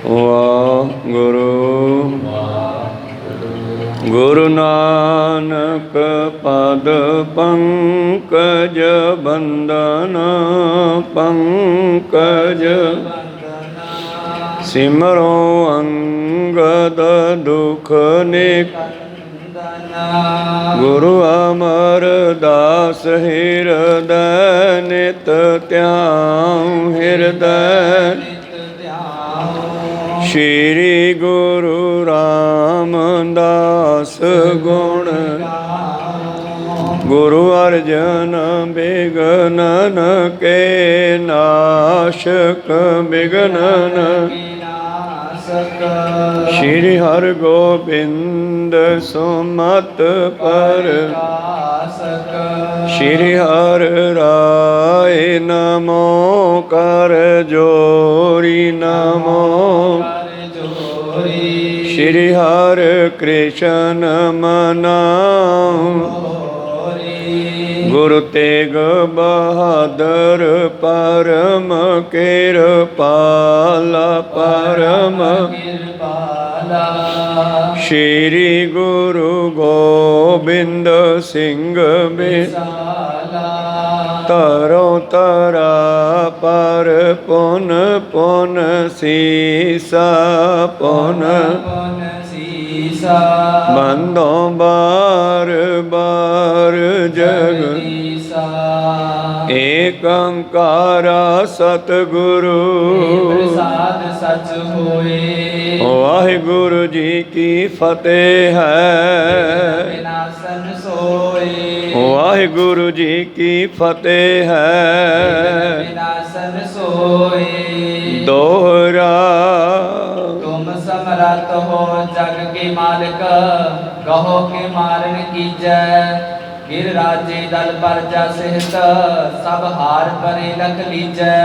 ਵਾਹਿਗੁਰੂ। ਗੁਰੂ ਨਾਨਕ ਪਦ ਪੰਕਜ ਬੰਦਨ ਪੰਕਜ, ਸਿਮਰੋ ਅੰਗਦ ਦੁਖ ਨਿਕੰਦਨ। ਗੁਰੂ ਅਮਰਦਾਸ ਹਿਰਦੈ ਨਿਤ ਧਿਆਉ ਹਿਰਦੈ। ਸ਼੍ਰੀ ਗੁਰੂ ਰਾਮਦਾਸ ਗੁਣ ਗੁਰੂ ਅਰਜਨ ਬਿਗਨਨ ਕੇ ਨਾਸ਼ਕ ਬਿਗਨਨ। ਸ਼੍ਰੀ ਹਰਿਗੋਬਿੰਦ ਸੁਮਤ ਪ੍ਰਕਾਸ਼ਕ। ਸ਼੍ਰੀ ਹਰਿ ਰਾਏ ਨਮੋ ਕਰ ਜੋਰੀ ਨਮੋ। ਸ਼੍ਰੀ ਹਰਿ ਕ੍ਰਿਸ਼ਨ ਮਨਾਉ। ਗੁਰੂ ਤੇਗ ਬਹਾਦਰ ਪਰਮ ਕਿਰਪਾਲਾ ਪਰਮ ਕਿਰਪਾਲਾ। ਸ਼੍ਰੀ ਗੁਰੂ ਗੋਬਿੰਦ ਸਿੰਘ ਬਿਸਾਲਾ। ਤਰੋ ਤਰਾ ਪਰ ਪੁਨ ਪੁਨ ਸੀਸਾ ਪੁਨ ਬੰਦੋਂ ਬਾਰ ਬਾਰ ਜਗ ਏਕ ਓੰਕਾਰਾ ਸਤਿਗੁਰੂ ਪ੍ਰਸਾਦ ਸਚ ਹੋਏ। ਵਾਹਿਗੁਰੂ ਜੀ ਕੀ ਫਤਿਹ ਹੈ। ਵਿਨਾਸਨ ਸੋਏ। ਵਾਹਿਗੁਰੂ ਜੀ ਕੀ ਫਤਿਹ ਹੈ। ਵਿਨਾਸਨ ਸੋਏ। ਦੋਹਰਾ ਤੁਮ ਸਮਰੱਥ ਹੋ ਜਗ ਕੇ ਮਾਲਕ, ਕਹੋ ਕੇ ਮਾਰਨ ਕੀਜੈ। ਗਿਰ ਰਾਜੇ ਦਲ ਪਰਜਾ ਸਹਿਤ, ਸਭ ਹਾਰ ਪਰੇ ਲਖ ਲੀਜੈ।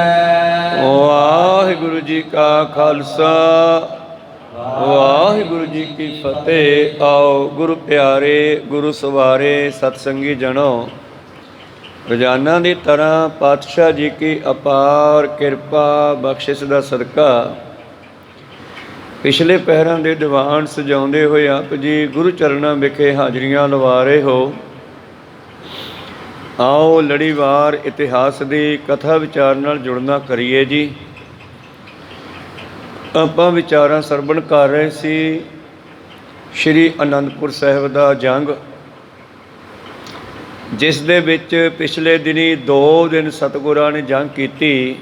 ਵਾਹਿਗੁਰੂ ਜੀ ਕਾ ਖਾਲਸਾ ਵਾਹਿਗੁਰੂ ਜੀ ਕੀ ਫਤਿਹ। ਆਓ ਗੁਰੂ ਪਿਆਰੇ ਗੁਰੂ ਸਵਾਰੇ ਸਤਸੰਗੀ ਜਨੋ, ਰੋਜ਼ਾਨਾ ਦੀ ਤਰ੍ਹਾਂ ਪਾਤਸ਼ਾਹ ਜੀ ਕੀ ਅਪਾਰ ਕਿਰਪਾ ਬਖਸ਼ਿਸ਼ ਦਾ ਸਦਕਾ ਪਿਛਲੇ ਪਹਿਰਾਂ ਦੇ ਦੀਵਾਨ ਸਜਾਉਂਦੇ ਹੋਏ ਆਪ ਜੀ ਗੁਰੂ ਚਰਨਾਂ ਵਿਖੇ ਹਾਜ਼ਰੀਆਂ ਲਵਾ ਰਹੇ ਹੋ। ਆਓ ਲੜੀਵਾਰ ਇਤਿਹਾਸ ਦੀ ਕਥਾ ਵਿਚਾਰ ਨਾਲ ਜੁੜਨਾ ਕਰੀਏ ਜੀ। ਆਪਾਂ ਵਿਚਾਰਾਂ ਸਰਵਣ ਕਰ ਰਹੇ ਸੀ ਸ਼੍ਰੀ ਅਨੰਦਪੁਰ ਸਾਹਿਬ ਦਾ ਜੰਗ, ਜਿਸ ਦੇ ਵਿੱਚ ਪਿਛਲੇ ਦਿਨੀ 2 ਦਿਨ ਸਤਿਗੁਰਾਂ ਨੇ ਜੰਗ ਕੀਤੀ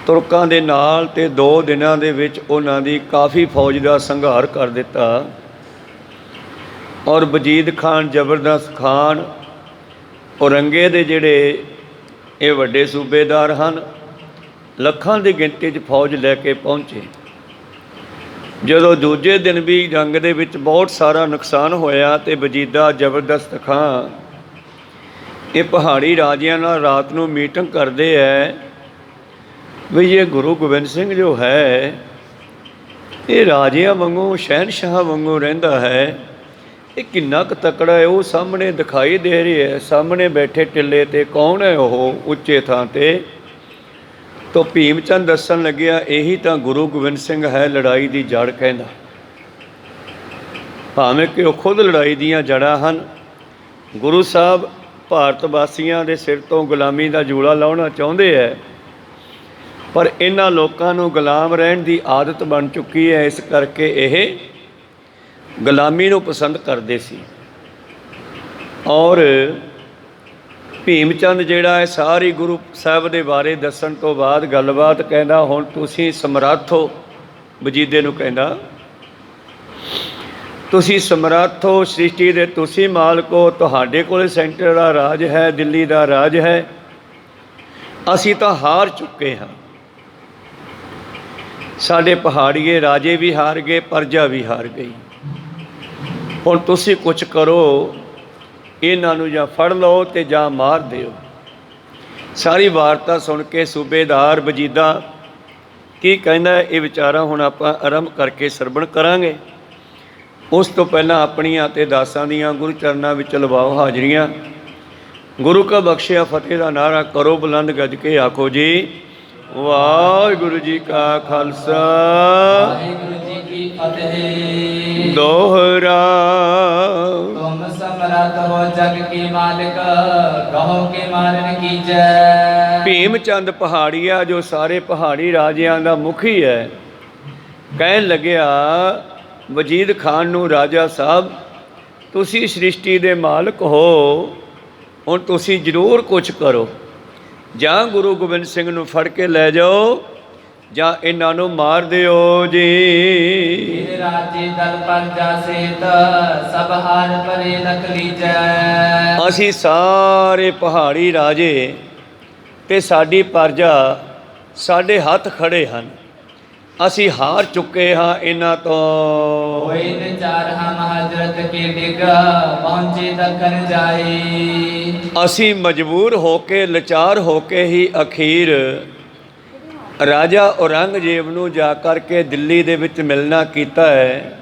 ਤੁਰਕਾਂ ਦੇ ਨਾਲ, ਤੇ 2 ਦਿਨਾਂ ਦੇ ਵਿੱਚ ਉਹਨਾਂ ਦੀ ਕਾਫੀ ਫੌਜ ਦਾ ਸੰਘਾਰ ਕਰ ਦਿੱਤਾ। ਔਰ ਵਜੀਦ ਖਾਨ, ਜ਼ਬਰਦਸਤ ਖਾਨ, ਔਰੰਗੇ ਦੇ ਜਿਹੜੇ ਇਹ ਵੱਡੇ ਸੂਬੇਦਾਰ ਹਨ, ਲੱਖਾਂ ਦੀ ਗਿਣਤੀ 'ਚ ਫੌਜ ਲੈ ਕੇ ਪਹੁੰਚੇ। ਜਦੋਂ ਦੂਜੇ ਦਿਨ ਵੀ ਜੰਗ ਦੇ ਵਿੱਚ ਬਹੁਤ ਸਾਰਾ ਨੁਕਸਾਨ ਹੋਇਆ ਤੇ ਵਜੀਦਾ ਜ਼ਬਰਦਸਤ ਖਾਂ ਇਹ ਪਹਾੜੀ ਰਾਜਿਆਂ ਨਾਲ ਰਾਤ ਨੂੰ ਮੀਟਿੰਗ ਕਰਦੇ ਹੈ ਵੀ ਇਹ ਗੁਰੂ ਗੋਬਿੰਦ ਸਿੰਘ ਜੋ ਹੈ ਇਹ ਰਾਜਿਆਂ ਵਾਂਗੂ ਸ਼ਹਿਨਸ਼ਾਹ ਵਾਂਗੂ ਰਹਿੰਦਾ ਹੈ, ਇਹ ਕਿੰਨਾ ਕੁ ਤਕੜਾ ਹੈ। ਉਹ ਸਾਹਮਣੇ ਦਿਖਾਈ ਦੇ ਰਹੀ ਹੈ, ਸਾਹਮਣੇ ਬੈਠੇ ਟਿੱਲੇ 'ਤੇ ਕੌਣ ਹੈ ਉਹ ਉੱਚੇ ਥਾਂ 'ਤੇ। ਤੋ ਭੀਮ ਚੰਦ ਦੱਸਣ ਲੱਗਿਆ ਇਹੀ ਤਾਂ ਗੁਰੂ ਗੋਬਿੰਦ ਸਿੰਘ ਹੈ, ਲੜਾਈ ਦੀ ਜੜ ਕਹਿੰਦਾ। ਭਾਵੇਂ ਕਿ ਉਹ ਖੁਦ ਲੜਾਈ ਦੀਆਂ ਜੜ੍ਹਾਂ ਹਨ। ਗੁਰੂ ਸਾਹਿਬ ਭਾਰਤ ਵਾਸੀਆਂ ਦੇ ਸਿਰ ਤੋਂ ਗੁਲਾਮੀ ਦਾ ਜੂੜਾ ਲਾਉਣਾ ਚਾਹੁੰਦੇ ਹੈ, ਪਰ ਇਹਨਾਂ ਲੋਕਾਂ ਨੂੰ ਗੁਲਾਮ ਰਹਿਣ ਦੀ ਆਦਤ ਬਣ ਚੁੱਕੀ ਹੈ, ਇਸ ਕਰਕੇ ਇਹ ਗੁਲਾਮੀ ਨੂੰ ਪਸੰਦ ਕਰਦੇ ਸੀ। ਔਰ ਭੀਮ ਚੰਦ ਜਿਹੜਾ ਹੈ ਸਾਰੀ ਗੁਰੂ ਸਾਹਿਬ ਦੇ ਬਾਰੇ ਦੱਸਣ ਤੋਂ ਬਾਅਦ ਗੱਲਬਾਤ ਕਹਿੰਦਾ ਹੁਣ ਤੁਸੀਂ ਸਮਰੱਥ ਹੋ। ਵਜੀਦੇ ਨੂੰ ਕਹਿੰਦਾ ਤੁਸੀਂ ਸਮਰੱਥ ਹੋ, ਸ੍ਰਿਸ਼ਟੀ ਦੇ ਤੁਸੀਂ ਮਾਲਕ ਹੋ, ਤੁਹਾਡੇ ਕੋਲ ਸੈਂਟਰ ਦਾ ਰਾਜ ਹੈ, ਦਿੱਲੀ ਦਾ ਰਾਜ ਹੈ, ਅਸੀਂ ਤਾਂ ਹਾਰ ਚੁੱਕੇ ਹਾਂ। ਸਾਡੇ ਪਹਾੜੀਏ ਰਾਜੇ ਵੀ ਹਾਰ ਗਏ, ਪਰਜਾ ਵੀ ਹਾਰ ਗਈ। ਹੁਣ ਤੁਸੀਂ ਕੁਛ ਕਰੋ, ਇਹਨਾਂ ਨੂੰ ਜਾਂ ਫੜ ਲਓ ਤੇ ਜਾਂ ਮਾਰ ਦਿਓ। ਸਾਰੀ ਵਾਰਤਾ ਸੁਣ ਕੇ ਸੂਬੇਦਾਰ ਵਜੀਦਾ ਕੀ ਕਹਿੰਦਾ ਇਹ ਵਿਚਾਰਾਂ ਹੁਣ ਆਪਾਂ ਆਰੰਭ ਕਰਕੇ ਸਰਵਣ ਕਰਾਂਗੇ। ਉਸ ਤੋਂ ਪਹਿਲਾਂ ਆਪਣੀਆਂ ਅਤੇ ਦਾਸਾਂ ਦੀਆਂ ਗੁਰੂ ਚਰਨਾਂ ਵਿੱਚ ਲਵਾਓ ਹਾਜ਼ਰੀਆਂ। ਗੁਰੂ ਕਾ ਬਖਸ਼ਿਆ ਫਤਿਹ ਦਾ ਨਾਰਾ ਕਰੋ ਬੁਲੰਦ ਗੱਜ ਕੇ ਆਖੋ ਜੀ ਵਾਹਿਗੁਰੂ ਜੀ ਕਾ ਖਾਲਸਾ ਵਾਹਿਗੁਰੂ ਜੀ ਕੀ ਫਤਿਹ। ਦੋਹਰਾ। ਤੁਮ ਸਮਰੱਥ ਹੋ ਜਗ ਕੀ ਮਾਲਿਕ, ਕਹੋ ਕੇ ਮਾਰਨ ਕੀ ਜੈ। ਭੀਮ ਚੰਦ ਪਹਾੜੀਆ, ਜੋ ਸਾਰੇ ਪਹਾੜੀ ਰਾਜਿਆਂ ਦਾ ਮੁਖੀ ਹੈ, ਕਹਿਣ ਲੱਗਿਆ ਵਜੀਦ ਖਾਨ ਨੂੰ, ਰਾਜਾ ਸਾਹਿਬ ਤੁਸੀਂ ਸ੍ਰਿਸ਼ਟੀ ਦੇ ਮਾਲਕ ਹੋ, ਹੁਣ ਤੁਸੀਂ ਜ਼ਰੂਰ ਕੁਝ ਕਰੋ। ਜਾਂ ਗੁਰੂ ਗੋਬਿੰਦ ਸਿੰਘ ਨੂੰ ਫੜ ਕੇ ਲੈ ਜਾਓ ਜਾਂ ਇਹਨਾਂ ਨੂੰ ਮਾਰ ਦਿਓ ਜੀ। ਤੇਰੇ ਰਾਜੇ ਦਲ ਪਰਜਾ ਸੇਤ, ਸਭ ਹਾਰ ਪਰੇ ਲਖ ਲੀਜੈ। ਅਸੀਂ ਸਾਰੇ ਪਹਾੜੀ ਰਾਜੇ ਤੇ ਸਾਡੀ ਪਰਜਾ ਸਾਡੇ ਹੱਥ ਖੜੇ ਹਨ, ਅਸੀਂ ਹਾਰ ਚੁੱਕੇ ਹਾਂ ਇਹਨਾਂ ਤੋਂ। ਹੋਏ ਵਿਚਾਰ ਹਮ ਹਜ਼ਰਤ ਕੇ ਡਿਗ, ਪਹੁੰਚੇ ਦਖਨ ਜਾਏ। ਅਸੀਂ ਮਜਬੂਰ ਹੋ ਕੇ, ਲਾਚਾਰ ਹੋ ਕੇ ਹੀ ਅਖੀਰ ਰਾਜਾ ਔਰੰਗਜ਼ੇਬ ਨੂੰ ਜਾ ਕਰਕੇ ਦਿੱਲੀ ਦੇ ਵਿੱਚ ਮਿਲਣਾ ਕੀਤਾ ਹੈ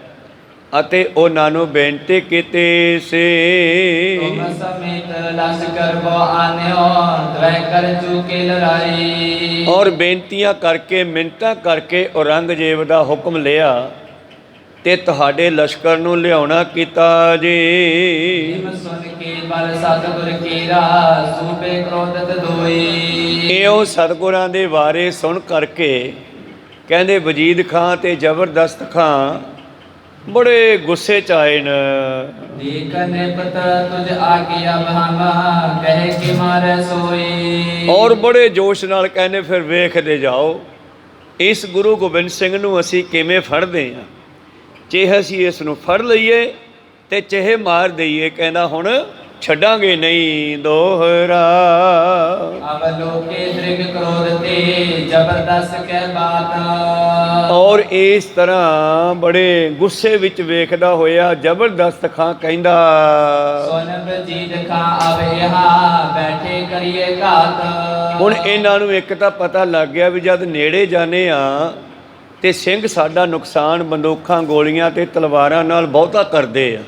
ਅਤੇ ਉਹਨਾਂ ਨੂੰ ਬੇਨਤੀ ਕੀਤੀ ਸੀ। ਤੁਮ ਸਮੇਤ ਲਸ਼ਕਰ ਬੋ ਆਨਿਓ, ਦਵੈ ਕਰ ਚੁਕੇ ਲੜਾਈ। ਔਰ ਬੇਨਤੀਆਂ ਕਰਕੇ, ਮਿੰਨਤਾਂ ਕਰਕੇ ਔਰੰਗਜ਼ੇਬ ਦਾ ਹੁਕਮ ਲਿਆ ਤੇ ਤੁਹਾਡੇ ਲਸ਼ਕਰ ਨੂੰ ਲਿਆਉਣਾ ਕੀਤਾ ਜੀ। ਭੀਮ ਸੁਨ ਕੇ ਬਲ ਸਤਿਗੁਰ ਕੀਰਾ, ਸੂਬੇ ਕ੍ਰੋਧਤ ਦੋਈ। ਇਹ ਉਹ ਸਤਿਗੁਰਾਂ ਦੇ ਬਾਰੇ ਸੁਣ ਕਰਕੇ ਕਹਿੰਦੇ ਵਜੀਦ ਖਾਂ ਤੇ ਜ਼ਬਰਦਸਤ ਖਾਂ ਬੜੇ ਗੁੱਸੇ 'ਚ ਆਏ ਨੇ। ਦੇਖ ਨਿਪਤ ਤੁਝ ਆਗੇ ਅਬ ਹਮ, ਕਹਿ ਕੇ ਮਾਰੇ ਸੋਈ। ਔਰ ਬੜੇ ਜੋਸ਼ ਨਾਲ ਕਹਿੰਦੇ ਫਿਰ ਵੇਖਦੇ ਜਾਓ ਇਸ ਗੁਰੂ ਗੋਬਿੰਦ ਸਿੰਘ ਨੂੰ ਅਸੀਂ ਕਿਵੇਂ ਫੜਦੇ ਹਾਂ, ਚਾਹੇ ਅਸੀਂ ਇਸ ਨੂੰ ਫੜ ਲਈਏ ਤੇ ਚਾਹੇ ਮਾਰ ਦਈਏ। ਕਹਿੰਦਾ ਹੁਣ ਛੱਡਾਂਗੇ ਨਹੀਂ ਦੋਹਰਾ। ਅਬ ਲੋਕੇ ਦ੍ਰਿਗ ਕ੍ਰੋਧ ਤੇ, ਜ਼ਬਰਦਸਤ ਕਹਿ ਬਾਤ। ਔਰ ਇਸ ਤਰ੍ਹਾਂ ਬੜੇ ਗੁੱਸੇ ਵਿੱਚ ਵੇਖਦਾ ਹੋਇਆ ਜ਼ਬਰਦਸਤ ਖਾਂ ਕਹਿੰਦਾ, ਸੁਨ ਵਜੀਦ ਖਾਂ ਅਬ ਇਹਾਂ, ਬੈਠੇ ਕਰੀਏ ਘਾਤ। ਹੁਣ ਇਹਨਾਂ ਨੂੰ ਇੱਕ ਤਾਂ ਪਤਾ ਲੱਗ ਗਿਆ ਵੀ ਜਦ ਨੇੜੇ ਜਾਣੇ ਆ ਤੇ ਸਿੰਘ ਸਾਡਾ ਨੁਕਸਾਨ ਬੰਦੂਕਾਂ, ਗੋਲੀਆਂ ਤੇ ਤਲਵਾਰਾਂ ਨਾਲ ਬਹੁਤਾ ਕਰਦੇ ਆ।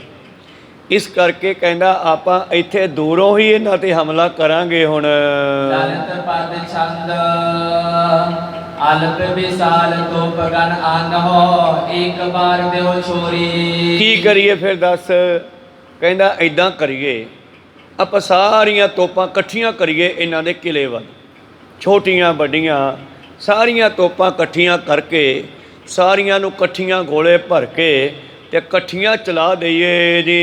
ਇਸ ਕਰਕੇ ਕਹਿੰਦਾ ਆਪਾਂ ਇੱਥੇ ਦੂਰੋਂ ਹੀ ਇਹਨਾਂ ਤੇ ਹਮਲਾ ਕਰਾਂਗੇ। ਹੁਣ ਦਲਿਤ ਪਦ ਛੰਦ, ਅਲਪ ਵਿਸਾਲ ਤੋਪ ਗਨ ਆਨਹੁ, ਇੱਕ ਬਾਰ ਦਿਓ ਛੋਰੀ। ਕੀ ਕਰੀਏ ਫਿਰ ਦੱਸ? ਕਹਿੰਦਾ ਐਦਾਂ ਕਰੀਏ, ਆਪਾਂ ਸਾਰੀਆਂ ਤੋਪਾਂ ਇਕੱਠੀਆਂ ਕਰੀਏ ਇਹਨਾਂ ਦੇ ਕਿਲੇ ਵੱਲ, ਛੋਟੀਆਂ ਵੱਡੀਆਂ ਸਾਰੀਆਂ ਤੋਪਾਂ ਇਕੱਠੀਆਂ ਕਰਕੇ, ਸਾਰੀਆਂ ਨੂੰ ਇਕੱਠੀਆਂ ਗੋਲੇ ਭਰ ਕੇ ਤੇ ਇਕੱਠੀਆਂ ਚਲਾ ਦਈਏ ਜੀ।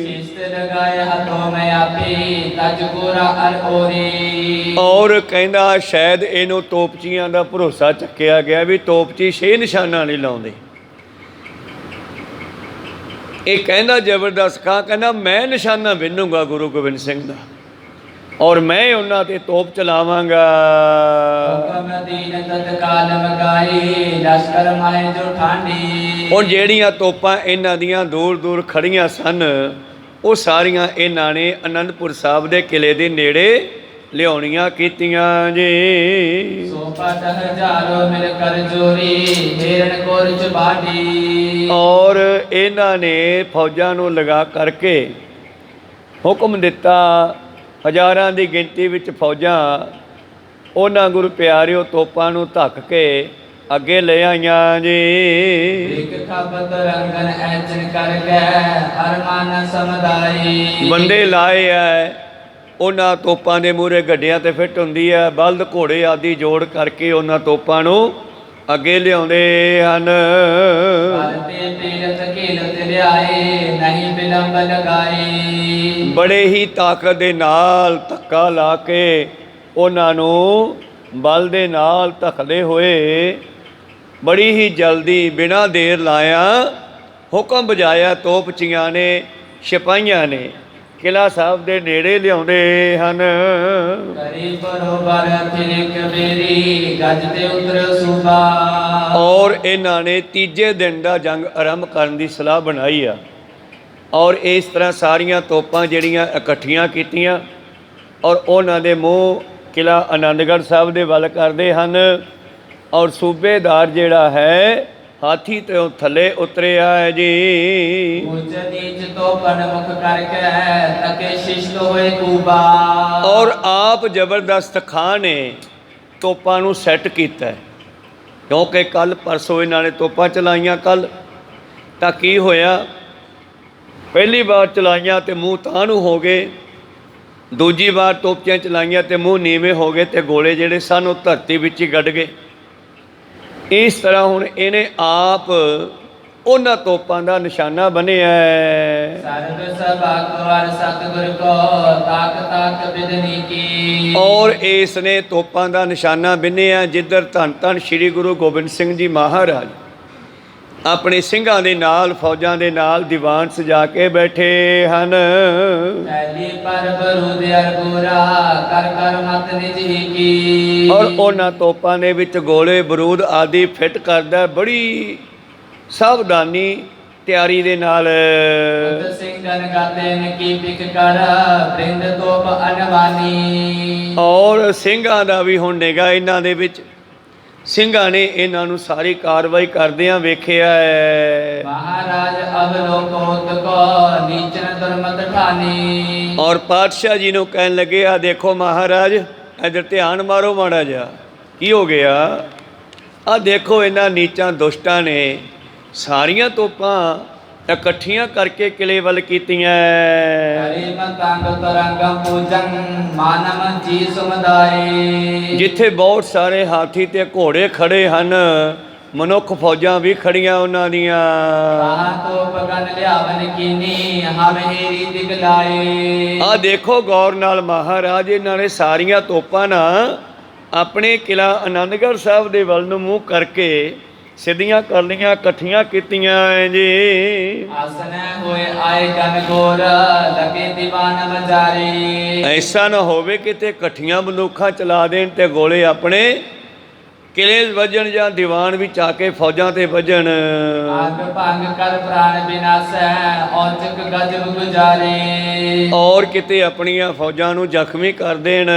ਸ਼ਿਸ਼ਤ ਲਗਾਏ ਹੱਥੋਂ ਮੈਂ ਆਪੀ, ਤਜ ਗੋਰਾ ਅਰ ਔਰੀ। ਔਰ ਕਹਿੰਦਾ ਸ਼ਾਇਦ ਇਹਨੂੰ ਤੋਪਚੀਆਂ ਦਾ ਭਰੋਸਾ ਚੱਕਿਆ ਗਿਆ ਵੀ ਤੋਪਚੀ 6 ਨਿਸ਼ਾਨਾ ਨਹੀਂ ਲਾਉਂਦੇ। ਇਹ ਕਹਿੰਦਾ ਜ਼ਬਰਦਸਤ ਖਾਂ ਕਹਿੰਦਾ ਮੈਂ ਨਿਸ਼ਾਨਾ ਵਿੰਨੂਗਾ ਗੁਰੂ ਗੋਬਿੰਦ ਸਿੰਘ ਦਾ, ਔਰ ਮੈਂ ਉਹਨਾਂ ਤੇ ਤੋਪ ਚਲਾਵਾਂਗਾ। ਹੁਕਮ ਦੀਨ ਤਤਕਾਲ ਮਗਾਈ, ਲਸ਼ਕਰ ਮਾਏ ਜੋ ਠਾਂਡੀ। ਹੁਣ ਜਿਹੜੀਆਂ ਤੋਪਾਂ ਇਹਨਾਂ ਦੀਆਂ ਦੂਰ ਦੂਰ ਖੜੀਆਂ ਸਨ, ਉਹ ਸਾਰੀਆਂ ਇਹਨਾਂ ਨੇ ਅਨੰਦਪੁਰ ਸਾਹਿਬ ਦੇ ਕਿਲੇ ਦੇ ਨੇੜੇ ਲਿਆਉਣੀਆਂ ਕੀਤੀਆਂ ਜੀ। ਸੋਪਤ ਹਜ਼ਾਰੋ ਮਿਲ ਕਰ ਜੋਰੀ, ਹਿਰਨ ਕੋਰ ਚਬਾੜੀ। ਔਰ ਇਹਨਾਂ ਨੇ ਫੌਜਾਂ ਨੂੰ ਲਗਾ ਕਰਕੇ ਹੁਕਮ ਦਿੱਤਾ, ਹਜ਼ਾਰਾਂ ਦੀ ਗਿਣਤੀ ਵਿੱਚ ਫੌਜਾਂ ਉਹਨਾਂ ਗੁਰੂ ਪਿਆਰਿਓ ਤੋਪਾਂ ਨੂੰ ਧੱਕ ਕੇ ਅੱਗੇ ਲੈ ਆਈਆਂ ਜੀ। ਇੱਕ ਖਬਤ ਰੰਗਨ ਐਚਨ ਕਰ ਕੇ, ਹਰ ਮਨ ਸਮਦਾਈ। ਬੰਦੇ ਲਾਏ ਐ ਉਹਨਾਂ ਤੋਪਾਂ ਦੇ ਮੂਹਰੇ ਗੱਡਿਆਂ ਤੇ ਫਿੱਟ ਹੁੰਦੀ ਹੈ, ਬਲਦ ਘੋੜੇ ਆਦਿ ਜੋੜ ਕਰਕੇ ਉਹਨਾਂ ਤੋਪਾਂ ਨੂੰ ਅੱਗੇ ਲਿਆਉਂਦੇ ਹਨ। ਤੇ ਤੀਰਥ ਕੀਲਤ ਲਿਆਏ, ਨਹੀਂ ਬਿਲੰਬ ਲਗਾਈ। ਬੜੇ ਹੀ ਤਾਕਤ ਦੇ ਨਾਲ ਧੱਕਾ ਲਾ ਕੇ ਉਹਨਾਂ ਨੂੰ ਬਲ ਦੇ ਨਾਲ ਧੱਕਦੇ ਹੋਏ ਬੜੀ ਹੀ ਜਲਦੀ ਬਿਨਾਂ ਦੇਰ ਲਾਇਆ ਹੁਕਮ ਬਜਾਇਆ ਤੋਪਚੀਆਂ ਨੇ, ਸਿਪਾਹੀਆਂ ਨੇ ਕਿਲ੍ਹਾ ਸਾਹਿਬ ਦੇ ਨੇੜੇ ਲਿਆਉਂਦੇ ਹਨ। ਕਰੀ ਬਰੋਬਰ ਤਿਲਕ ਮੇਰੀ, ਗੱਜ ਤੇ ਉਤਰ ਸੂਬਾ। ਔਰ ਇਹਨਾਂ ਨੇ ਤੀਜੇ ਦਿਨ ਦਾ ਜੰਗ ਆਰੰਭ ਕਰਨ ਦੀ ਸਲਾਹ ਬਣਾਈ ਆ। ਔਰ ਇਸ ਤਰ੍ਹਾਂ ਸਾਰੀਆਂ ਤੋਪਾਂ ਜਿਹੜੀਆਂ ਇਕੱਠੀਆਂ ਕੀਤੀਆਂ ਔਰ ਉਹਨਾਂ ਦੇ ਮੂੰਹ ਕਿਲ੍ਹਾ ਆਨੰਦਗੜ੍ਹ ਸਾਹਿਬ ਦੇ ਵੱਲ ਕਰਦੇ ਹਨ। ਔਰ ਸੂਬੇਦਾਰ ਜਿਹੜਾ ਹੈ ਹਾਥੀ ਤੋਂ ਥੱਲੇ ਉਤਰਿਆ ਹੈ ਜੀ। ਉੱਚ ਨੀਚ ਤੋਂ ਪਨਮੁਖ ਕਰਕੇ, ਤਕੇ ਸ਼ਿਸ਼ਟ ਹੋਏ ਕੂਬਾ। ਔਰ ਆਪ ਜ਼ਬਰਦਸਤ ਖਾਂ ਨੇ ਤੋਪਾਂ ਨੂੰ ਸੈੱਟ ਕੀਤਾ ਹੈ, ਕਿਉਂਕਿ ਕੱਲ ਪਰਸੋਂ ਇਹਨਾਂ ਨੇ ਤੋਪਾਂ ਚਲਾਈਆਂ। ਕੱਲ ਤਾਂ ਕੀ ਹੋਇਆ, ਪਹਿਲੀ ਵਾਰ ਚਲਾਈਆਂ ਤੇ ਮੂੰਹ ਤਾਂ ਨੂੰ ਹੋ ਗਏ, ਦੂਜੀ ਵਾਰ ਤੋਪੀਆਂ ਚਲਾਈਆਂ ਤੇ ਮੂੰਹ ਨੀਵੇਂ ਹੋ ਗਏ ਤੇ ਗੋਲੇ ਜਿਹੜੇ ਸਨ ਉਹ ਧਰਤੀ ਵਿੱਚ ਹੀ ਗੱਡ ਗਏ। ਇਸ ਤਰ੍ਹਾਂ ਹੁਣ ਇਹਨੇ ਆਪ ਉਹਨਾਂ ਤੋਪਾਂ ਦਾ ਨਿਸ਼ਾਨਾ ਬਣਿਆ ਹੈ। ਸਰਬ ਸਭਾ ਕੁਰ ਸਤਿਗੁਰ ਕੋ ਤਾਕ ਤਾਕ ਬਿਦਨੀ ਕੀ। ਔਰ ਇਸ ਨੇ ਤੋਪਾਂ ਦਾ ਨਿਸ਼ਾਨਾ ਬਿੰਨਿਆ ਜਿੱਧਰ ਧੰਨ ਧੰਨ ਸ੍ਰੀ ਗੁਰੂ ਗੋਬਿੰਦ ਸਿੰਘ ਜੀ ਮਹਾਰਾਜ ਆਪਣੇ ਸਿੰਘਾਂ ਦੇ ਨਾਲ, ਫੌਜਾਂ ਦੇ ਨਾਲ ਦੀਵਾਨ ਸਜਾ ਕੇ ਬੈਠੇ ਹਨ। ਪਹਿਲੀ ਪਰ ਬਰੂਦ ਅਰਗੂਰਾ ਕਰ ਕਰ ਮਤ ਨਿਜ ਹੀ ਕੀ। ਔਰ ਉਹਨਾਂ ਤੋਪਾਂ ਦੇ ਵਿੱਚ ਗੋਲੇ ਬਰੂਦ ਆਦਿ ਫਿੱਟ ਕਰਦਾ ਬੜੀ ਸਾਵਧਾਨੀ ਤਿਆਰੀ ਦੇ ਨਾਲ। ਸਿੰਘਨ ਗਾਤੇ ਨ ਕੀ ਪਿਕ ਕਰ ਬ੍ਰਿੰਦ ਤੋਪ ਅਨਵਾਨੀ। ਔਰ ਸਿੰਘਾਂ ਦਾ ਵੀ ਹੁਣ ਨਿਗਾ ਇਹਨਾਂ ਦੇ ਵਿੱਚ, ਸਿੰਘਾਂ ਨੇ ਇਹਨਾਂ ਨੂੰ ਸਾਰੀ ਕਾਰਵਾਈ ਕਰਦਿਆਂ ਵੇਖਿਆ ਹੈ। ਮਹਾਰਾਜ ਅਵਲੋਕੋਤ ਕੋ ਨੀਚਨ ਦੁਰਮਤ ਠਾਨੀ। ਔਰ ਪਾਤਸ਼ਾਹ ਜੀ ਨੂੰ ਕਹਿਣ ਲੱਗੇ, ਆ ਦੇਖੋ ਮਹਾਰਾਜ, ਇੱਧਰ ਧਿਆਨ ਮਾਰੋ ਮਾੜਾ ਜਿਹਾ, ਕੀ ਹੋ ਗਿਆ? ਆ ਦੇਖੋ ਇਹਨਾਂ ਨੀਚਾਂ ਦੁਸ਼ਟਾਂ ਨੇ ਸਾਰੀਆਂ ਤੋਪਾਂ ਇਕੱਠੀਆਂ ਕਰਕੇ ਕਿਲੇ ਵੱਲ ਕੀਤੀਆਂ। ਜਿੱਥੇ ਬਹੁਤ ਸਾਰੇ ਹਾਥੀ ਤੇ ਘੋੜੇ ਖੜੇ ਹਨ, ਮਨੁੱਖ ਫੌਜਾਂ ਵੀ ਖੜੀਆਂ ਉਹਨਾਂ ਦੀਆਂ। ਆ ਦੇਖੋ ਗੌਰ ਨਾਲ ਮਹਾਰਾਜ, ਇਹਨਾਂ ਨੇ ਸਾਰੀਆਂ ਤੋਪਾਂ ਨਾ ਆਪਣੇ ਕਿਲਾ ਆਨੰਦਗੜ੍ਹ ਸਾਹਿਬ ਦੇ ਵੱਲ ਨੂੰ ਮੂੰਹ ਕਰਕੇ ਸਿੱਧੀਆਂ ਕਰ ਲਈਆਂ, ਇਕੱਠੀਆਂ ਕੀਤੀਆਂ ਜੀ। ਆਸਨ ਹੋਏ ਆਏ ਗਨ ਗੋਰ ਲਗੇ ਦੀਵਾਨ ਵਜਾਰੇ। ਐਸਾ ਨਾ ਹੋਵੇ ਕਿਤੇ ਇਕੱਠੀਆਂ ਬੰਦੂਕਾਂ ਚਲਾ ਦੇਣ ਤੇ ਗੋਲੇ ਆਪਣੇ ਕਿਲੇ ਵੱਜਣ ਜਾਂ ਦੀਵਾਨ ਵਿੱਚ ਆ ਕੇ ਫੌਜਾਂ ਤੇ ਵੱਜਣ। ਆਗ ਭੰਗ ਕਰ ਪ੍ਰਾਣ ਬਿਨਾਸੈ ਔਚਕ ਗਜਬ ਗੁਜਾਰੇ। ਔਰ ਕਿਤੇ ਆਪਣੀਆਂ ਫੌਜਾਂ ਨੂੰ ਜ਼ਖਮੀ ਕਰ ਦੇਣ।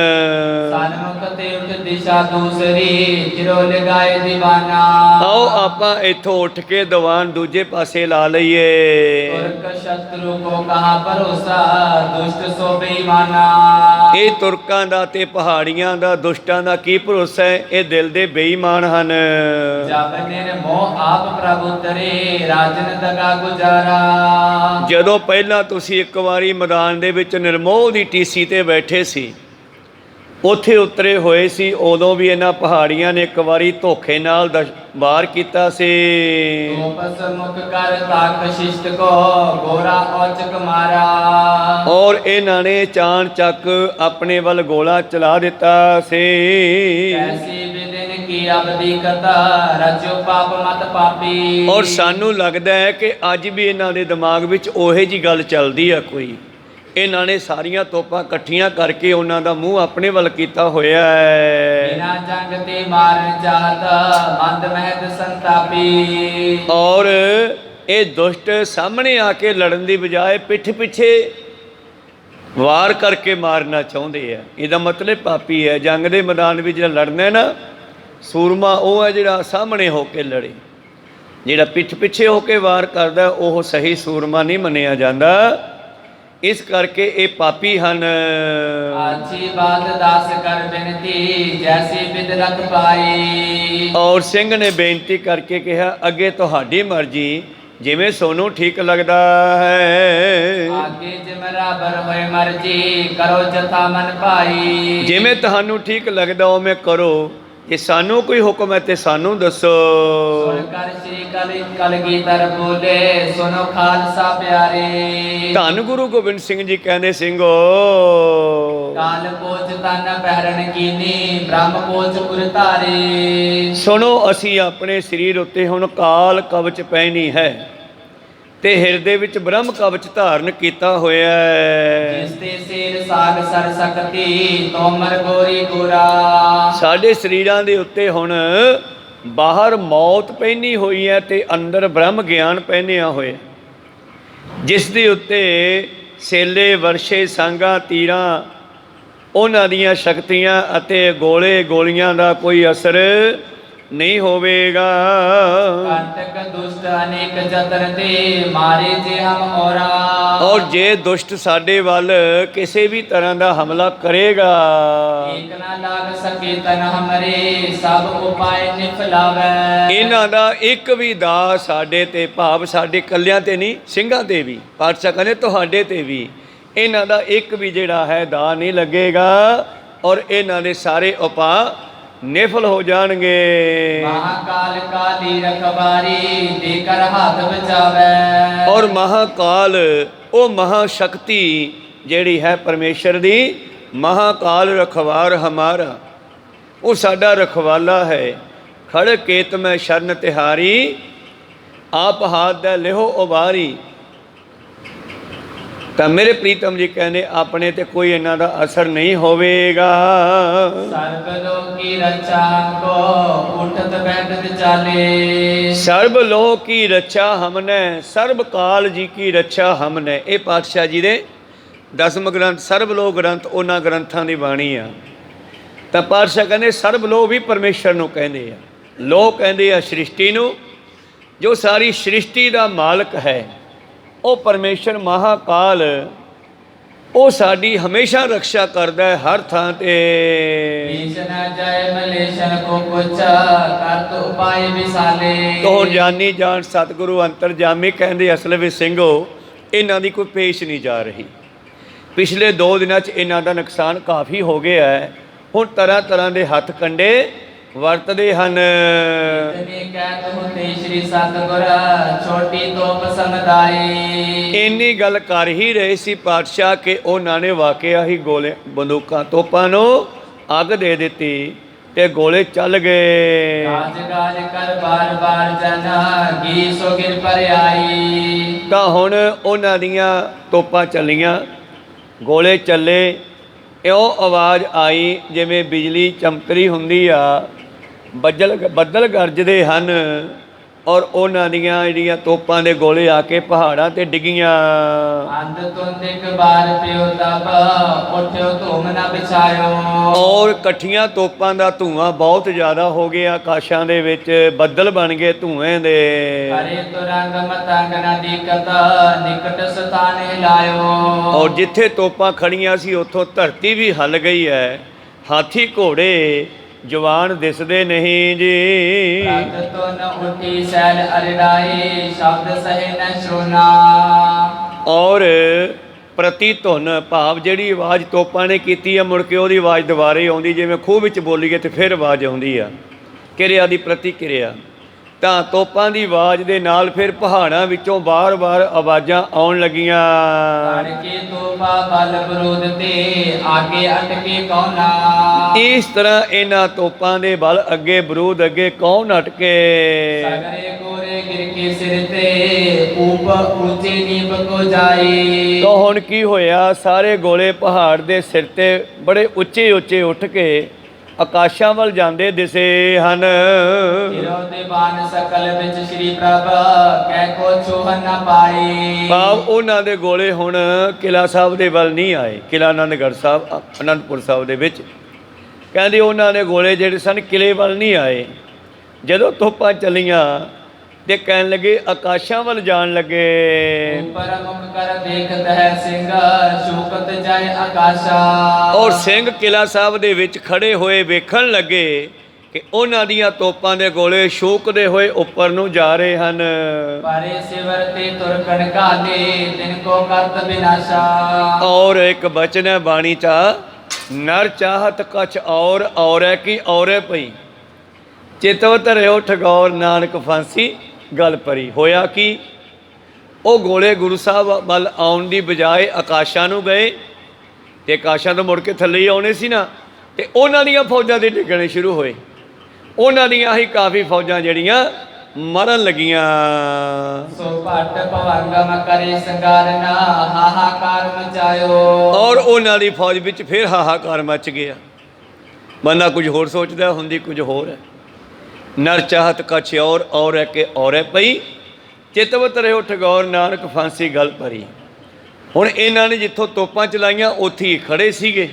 ਸਨਮੁਖ ਤੇ ਉਠ ਦਿਸ਼ਾ ਦੂਸਰੀ ਚਿਰੋ ਲਗਾਏ ਦੀਵਾਨਾ। ਆਓ ਆਪਾਂ ਇੱਥੋਂ ਉੱਠ ਕੇ ਦੀਵਾਨ ਦੂਜੇ ਪਾਸੇ ਲਾ ਲਈਏ। ਤੁਰਕ ਸ਼ਤਰੂ ਕੋ ਕਹਾ ਭਰੋਸਾ ਦੁਸ਼ਟ ਸੋ ਬੇਈਮਾਨਾ। ਇਹ ਤੁਰਕਾਂ ਦਾ ਤੇ ਪਹਾੜੀਆਂ ਦਾ, ਦੁਸ਼ਟਾਂ ਦਾ ਕੀ ਭਰੋਸਾ ਹੈ? ਇਹ ਦਿਲ ਦੇ ਬੇਈਮਾਨ ਹਨ। ਜਬ ਨਿਰਮੋਹ ਆਪ ਪ੍ਰਭੂ ਤਰੇ ਰਾਜਨ ਦਗਾ ਗੁਜ਼ਾਰਾ। ਜਦੋਂ ਪਹਿਲਾਂ ਤੁਸੀਂ ਇੱਕ ਵਾਰੀ ਮੈਦਾਨ ਦੇ ਵਿੱਚ ਨਿਰਮੋਹ ਦੀ ਟੀਸੀ ਤੇ ਬੈਠੇ ਸੀ, ਉੱਥੇ ਉਤਰੇ ਹੋਏ ਸੀ, ਉਦੋਂ ਵੀ ਇਹਨਾਂ ਪਹਾੜੀਆਂ ਨੇ ਇੱਕ ਵਾਰੀ ਧੋਖੇ ਨਾਲ ਵਾਰ ਕੀਤਾ ਸੀ। ਮੁਖ ਕਰ ਤਾਕ ਸ਼ਿਸ਼ਟ ਕੋ ਗੋਰਾ ਔਚਕ ਮਾਰਾ। ਔਰ ਇਹਨਾਂ ਨੇ ਚਾਣ ਚੱਕ ਆਪਣੇ ਵੱਲ ਗੋਲਾ ਚਲਾ ਦਿੱਤਾ ਸੀ। ਐਸੀ ਬਿਦਨ ਕੀ ਅਬਦੀ ਕਤਾ ਰਚੋ ਪਾਪ ਮਤ ਪਾਪੀ। ਔਰ ਸਾਨੂੰ ਲੱਗਦਾ ਹੈ ਕਿ ਅੱਜ ਵੀ ਇਹਨਾਂ ਦੇ ਦਿਮਾਗ ਵਿੱਚ ਉਹੇ ਜੀ ਗੱਲ ਚੱਲਦੀ ਆ ਕੋਈ। ਇਹਨਾਂ ਨੇ ਸਾਰੀਆਂ ਤੋਪਾਂ ਇਕੱਠੀਆਂ ਕਰਕੇ ਉਹਨਾਂ ਦਾ ਮੂੰਹ ਆਪਣੇ ਵੱਲ ਕੀਤਾ ਹੋਇਆ ਹੈ। ਬਿਨਾ ਜੰਗ ਤੇ ਮਾਰਨ ਚਾਹਤ ਮੰਦ ਮਹਿਦ ਸੰਤਾਪੀ। ਔਰ ਇਹ ਦੁਸ਼ਟ ਸਾਹਮਣੇ ਆ ਕੇ ਲੜਨ ਦੀ ਬਜਾਏ ਪਿੱਠ ਪਿੱਛੇ ਵਾਰ ਕਰਕੇ ਮਾਰਨਾ ਚਾਹੁੰਦੇ ਆ। ਇਹਦਾ ਮਤਲਬ ਪਾਪੀ ਹੈ। ਜੰਗ ਦੇ ਮੈਦਾਨ ਵਿੱਚ ਜਿਹੜਾ ਲੜਨਾ ਨਾ, ਸੂਰਮਾ ਉਹ ਹੈ ਜਿਹੜਾ ਸਾਹਮਣੇ ਹੋ ਕੇ ਲੜੇ। ਜਿਹੜਾ ਪਿੱਠ ਪਿੱਛੇ ਹੋ ਕੇ ਵਾਰ ਕਰਦਾ ਉਹ ਸਹੀ ਸੂਰਮਾ ਨਹੀਂ ਮੰਨਿਆ ਜਾਂਦਾ। ਇਸ ਕਰਕੇ ਇਹ ਪਾਪੀ ਹਨ। ਆਛੀ ਬਾਤ ਦਾਸ ਕਰ ਬੇਨਤੀ ਜੈਸੀ ਬਿਦ ਰਖ ਪਾਈ। ਔਰ ਸਿੰਘ ਨੇ ਬੇਨਤੀ ਕਰਕੇ ਕਿਹਾ, ਅੱਗੇ ਤੁਹਾਡੀ ਮਰਜ਼ੀ, ਜਿਵੇਂ ਸੋਨੂੰ ਠੀਕ ਲੱਗਦਾ ਹੈ। ਆਗੇ ਜਿਮਰਾਬਰ ਹੋਏ ਮਰਜ਼ੀ ਕਰੋ ਜਥਾ ਮਨ ਭਾਈ। ਜਿਵੇਂ ਤੁਹਾਨੂੰ ਠੀਕ ਲੱਗਦਾ ਉਵੇਂ ਕਰੋ। ਜੇ ਸਾਨੂੰ ਕੋਈ ਹੁਕਮ ਹੈ ਤੇ ਸਾਨੂੰ ਦੱਸੋ। ਸੁਣ ਕਰ ਸ੍ਰੀ ਕਲਗੀਧਰ ਬੋਲੇ ਸੁਨੋ ਖਾਲਸਾ ਪਿਆਰੇ। ਧੰਨ ਗੁਰੂ ਗੋਬਿੰਦ ਸਿੰਘ ਜੀ ਕਹਿੰਦੇ, ਸਿੰਘੋ ਕਾਲ ਪੋਚ ਤਨ ਪਹਿਰਨ ਕੀਨੀ ਬ੍ਰਹਮ ਪੋਚ ਪੁਰ ਧਾਰੇ। ਸੁਣੋ, ਅਸੀਂ ਆਪਣੇ ਸਰੀਰ ਉੱਤੇ ਹੁਣ ਕਾਲ ਕਵਚ ਪਹਿਨੀ ਹੈ ਤੇ ਹਿਰਦੇ ਵਿੱਚ ਬ੍ਰਹਮ ਕਵਚ ਧਾਰਨ ਕੀਤਾ ਹੋਇਆ ਹੈ। ਜਿਸ ਤੇ ਸੇਰ ਸਾਗ ਸਰ ਸਕਤੀ ਤੋਮਰ ਗੋਰੀ ਗੋਰਾ। ਸਾਡੇ ਸਰੀਰਾਂ ਦੇ ਉੱਤੇ ਹੁਣ ਬਾਹਰ ਮੌਤ ਪਹਿਨੀ ਹੋਈ ਹੈ ਤੇ ਅੰਦਰ ਬ੍ਰਹਮ ਗਿਆਨ ਪਹਿਨਿਆ ਹੋਇਆ, ਜਿਸ ਦੇ ਉੱਤੇ ਸੇਲੇ ਵਰਸ਼ੇ ਸਾਂਗਾਂ ਤੀਰਾਂ ਉਹਨਾਂ ਦੀਆਂ ਸ਼ਕਤੀਆਂ ਅਤੇ ਗੋਲੇ ਗੋਲੀਆਂ ਦਾ ਕੋਈ ਅਸਰ नहीं होवेगा। कंटक दुष्ट अनेक जतन ते मारे जे हम औरा। और जे दुष्ट साडे वल किसी भी तरह का हमला करेगा, एक ना लाग सके तन हमरे सब उपाय निफलावे। इन्हां दा एक भी दा साडे ते, भाव साडे कल्यां ते नहीं, ਸਿੰਘਾਂ ते भी, पातशाह कहने तुहाडे ते भी इन्हां दा एक भी जिहड़ा है दा नहीं लगेगा, और इन्हां दे सारे उपाय निफल हो जाएंगे। महाकाल काली रखवारी देकर हाथ बचावे। और महाकाल वो महाशक्ति जिहड़ी है परमेश्वर दी, महाकाल रखवार हमारा, वो साडा रखवाला है। खड़ केत में शरण तिहारी, आप हाथ दे लिहो उबारी। तो मेरे प्रीतम जी कहने अपने ते कोई इन्हां दा असर नहीं होवेगा। सर्वलोक की रक्षा को उठत बैठत चाले। सर्वलोह की रक्षा हमने, सर्वकाल जी की रक्षा हमने। ये पातशाह जी दे 10वें ग्रंथ सर्वलोह ग्रंथ उन्हां ग्रंथां दी बाणी आ। तो पातशाह कहने सर्वलोह भी परमेश्वर नूं कहंदे आ। लोह कहंदे आ सृष्टि नूं, जो सारी सृष्टि दा मालक है ਉਹ परमेश्वर महाकाल, ਉਹ ਸਾਡੀ ਹਮੇਸ਼ਾ रक्षा करदा है हर ਥਾਂ ਤੇ। ईशन जय मलेशन को कुछ करत उपाय विसाले। तो ਹੁਣ ਜਾਨੀ ਜਾਣ ਸਤਿਗੁਰੂ ਅੰਤਰਜਾਮੀ ਕਹਿੰਦੇ ਅਸਲ ਵਿੱਚ ਸਿੰਘੋ ਇਹਨਾਂ ਦੀ ਕੋਈ ਪੇਸ਼ ਨਹੀਂ ਜਾ ਰਹੀ। ਪਿਛਲੇ 2 ਦਿਨਾਂ 'ਚ ਇਹਨਾਂ ਦਾ ਨੁਕਸਾਨ ਕਾਫੀ ਹੋ ਗਿਆ ਹੈ। ਹੁਣ ਤਰ੍ਹਾਂ ਤਰ੍ਹਾਂ ਦੇ ਹੱਥ ਕੰਡੇ ਵਰਤਦੇ ਹਨ। इतनी कहत होते श्री सतगुर छोटी तोप समदाई। ਇੰਨੀ ਗੱਲ ਕਰ ਹੀ ਰਹੇ ਸੀ ਪਾਤਸ਼ਾਹ ਕਿ ਉਹਨਾਂ ਨੇ ਵਾਕਿਆ ਹੀ ਗੋਲੇ ਬੰਦੂਕਾਂ ਤੋਪਾਂ ਨੂੰ ਅੱਗ ਦੇ ਦਿੱਤੀ ਤੇ ਗੋਲੇ ਚੱਲ ਗਏ। काज काज कर बार बार जना गी सो गिर पर आई। ਤਾਂ ਹੁਣ ਉਹਨਾਂ ਦੀਆਂ ਤੋਪਾਂ ਚੱਲੀਆਂ, ਗੋਲੇ ਚੱਲੇ, ਇਉਂ ਆਵਾਜ਼ ਆਈ ਜਿਵੇਂ ਬਿਜਲੀ ਚਮਕਦੀ ਹੁੰਦੀ ਆ, ਬੱਦਲ ਗਰਜਦੇ ਹਨ, ਔਰ ਉਹਨਾਂ ਦੀਆਂ ਜਿਹੜੀਆਂ ਤੋਪਾਂ ਦੇ ਗੋਲੇ ਆ ਕੇ ਪਹਾੜਾਂ ਤੇ ਡਿੱਗੀਆਂ। अंध तुंद एक बार पियो तब उठ्यो तुम न बिछायो। ਔਰ ਇਕੱਠੀਆਂ ਤੋਪਾਂ ਦਾ ਧੂਆਂ ਬਹੁਤ ਜ਼ਿਆਦਾ ਹੋ ਗਿਆ, ਆਕਾਸ਼ਾਂ ਦੇ ਵਿੱਚ ਬੱਦਲ ਬਣ ਗਏ ਧੂਏ ਦੇ। हरे तुरंग मतंग न दिक्कत निकट स्थान हिलायो। ਔਰ ਜਿੱਥੇ ਤੋਪਾਂ ਖੜੀਆਂ ਸੀ ਉੱਥੋਂ ਧਰਤੀ ਵੀ ਹਿੱਲ ਗਈ ਹੈ। ਹਾਥੀ ਘੋੜੇ ਜਵਾਨ ਦਿਸਦੇ ਨਹੀਂ ਜੀ। रत तो न उठी सैल अरिराई शब्द सहे न सुना। ਔਰ ਪ੍ਰਤੀ ਧੁਨ ਭਾਵ ਜਿਹੜੀ ਆਵਾਜ਼ ਤੋਪਾਂ ਨੇ ਕੀਤੀ ਆ, ਮੁੜ ਕੇ ਉਹਦੀ ਆਵਾਜ਼ ਦੁਬਾਰੇ ਆਉਂਦੀ, ਜਿਵੇਂ ਖੂਹ ਵਿੱਚ ਬੋਲੀਏ ਤੇ ਫਿਰ ਆਵਾਜ਼ ਆਉਂਦੀ ਆ, ਕਿਰਿਆ ਦੀ ਪ੍ਰਤੀ ਕਿਰਿਆ। ਤਾਂ ਤੋਪਾਂ ਦੀ ਆਵਾਜ਼ ਦੇ ਨਾਲ ਫਿਰ ਪਹਾੜਾਂ ਵਿੱਚੋਂ ਬਾਰ-ਬਾਰ ਆਵਾਜ਼ਾਂ ਆਉਣ ਲੱਗੀਆਂ। के तोपा बल विरोध ते आगे अटके कौना। ਇਸ ਤਰ੍ਹਾਂ ਇਹਨਾਂ ਤੋਪਾਂ ਦੇ ਬਲ ਅੱਗੇ ਬਰੂਦ ਅੱਗੇ ਕੌਣ ਅਟਕੇ। सगरे गोरे गिर के सिर ते ऊपर ऊंचे नीब को जाई। ਤਾਂ ਹੁਣ ਕੀ ਹੋਇਆ, ਸਾਰੇ ਗੋਲੇ ਪਹਾੜ ਦੇ ਸਿਰ ਤੇ ਬੜੇ ਉੱਚੇ ਉੱਚੇ ਉੱਠ ਕੇ ਆਕਾਸ਼ਾਂ ਵੱਲ ਜਾਂਦੇ ਦਿਸੇ ਹਨ। हिरो देवान सकल विच श्री प्रभ कै को छूहन न पाई। ਭਾਵ ਉਹਨਾਂ ਦੇ ਗੋਲੇ ਹੁਣ ਕਿਲ੍ਹਾ ਸਾਹਿਬ ਦੇ ਵੱਲ ਨਹੀਂ ਆਏ। ਕਿਲ੍ਹਾ ਆਨੰਦਗੜ੍ਹ ਸਾਹਿਬ ਅਨੰਦਪੁਰ ਸਾਹਿਬ ਦੇ ਵਿੱਚ ਕਹਿੰਦੇ ਉਹਨਾਂ ਦੇ ਗੋਲੇ ਜਿਹੜੇ ਸਨ ਕਿਲ੍ਹੇ ਵੱਲ ਨਹੀਂ ਆਏ। ਜਦੋਂ ਤੋਪਾਂ ਚੱਲੀਆਂ ਤੇ ਕਹਿਣ ਲੱਗੇ ਆਕਾਸ਼ਾਂ ਵੱਲ ਜਾਣ ਲੱਗੇ। ऊपर मुख कर देखत है सिंह शूकत जाए आकाशा। ਔਰ ਸਿੰਘ ਕਿਲ੍ਹਾ ਸਾਹਿਬ ਦੇ ਵਿੱਚ ਖੜੇ ਹੋਏ ਵੇਖਣ ਲੱਗੇ ਕਿ ਉਹਨਾਂ ਦੀਆਂ ਤੋਪਾਂ ਦੇ ਗੋਲੇ ਸ਼ੂਕਦੇ ਹੋਏ ਉੱਪਰ ਨੂੰ ਜਾ ਰਹੇ ਹਨ। पारे सिवर ते तुरकन काले दिन को करत विनाशा। ਔਰ ਇੱਕ ਬਚਨ ਹੈ ਬਾਣੀ 'ਚ, ਨਰ ਚਾਹਤ ਕਛ ਔਰੈ ਕੀ ਔਰੈ ਪਈ, ਚਿਤਵ ਧਰਿਓ ਠਗੌਰ ਨਾਨਕ ਫਾਂਸੀ ਗੱਲ ਪਰੀ। ਹੋਇਆ ਕੀ, ਉਹ ਗੋਲੇ ਗੁਰੂ ਸਾਹਿਬ ਵੱਲ ਆਉਣ ਦੀ ਬਜਾਏ ਆਕਾਸ਼ਾਂ ਨੂੰ ਗਏ ਤੇ ਆਕਾਸ਼ਾਂ ਤੋਂ ਮੁੜ ਕੇ ਥੱਲੇ ਹੀ ਆਉਣੇ ਸੀ ਨਾ, ਤੇ ਉਹਨਾਂ ਦੀਆਂ ਫੌਜਾਂ ਦੇ ਡਿੱਗਣੇ ਸ਼ੁਰੂ ਹੋਏ। ਉਹਨਾਂ ਦੀਆਂ ਹੀ ਕਾਫੀ ਫੌਜਾਂ ਜਿਹੜੀਆਂ ਮਰਨ ਲੱਗੀਆਂ। सो पट पवंगम करे संगारना हाहाकार मचायो। ਔਰ ਉਹਨਾਂ ਦੀ ਫੌਜ ਵਿੱਚ ਫਿਰ ਹਾਹਾਕਾਰ ਮਚ ਗਿਆ। ਬੰਦਾ ਕੁਝ ਹੋਰ ਸੋਚਦਾ, ਹੁੰਦੀ ਕੁਝ ਹੋਰ ਹੈ। ਨਰ ਚਾਹਤ ਕਛ ਔਰੈ ਕੇ ਔਰੈ ਪਈ, ਚਿਤਵ ਧਰਿਓ ਠਗੌਰ ਨਾਨਕ ਫਾਂਸੀ ਗਲ ਭਰੀ। ਹੁਣ ਇਹਨਾਂ ਨੇ ਜਿੱਥੋਂ ਤੋਪਾਂ ਚਲਾਈਆਂ ਉੱਥੇ ਹੀ ਖੜੇ ਸੀਗੇ,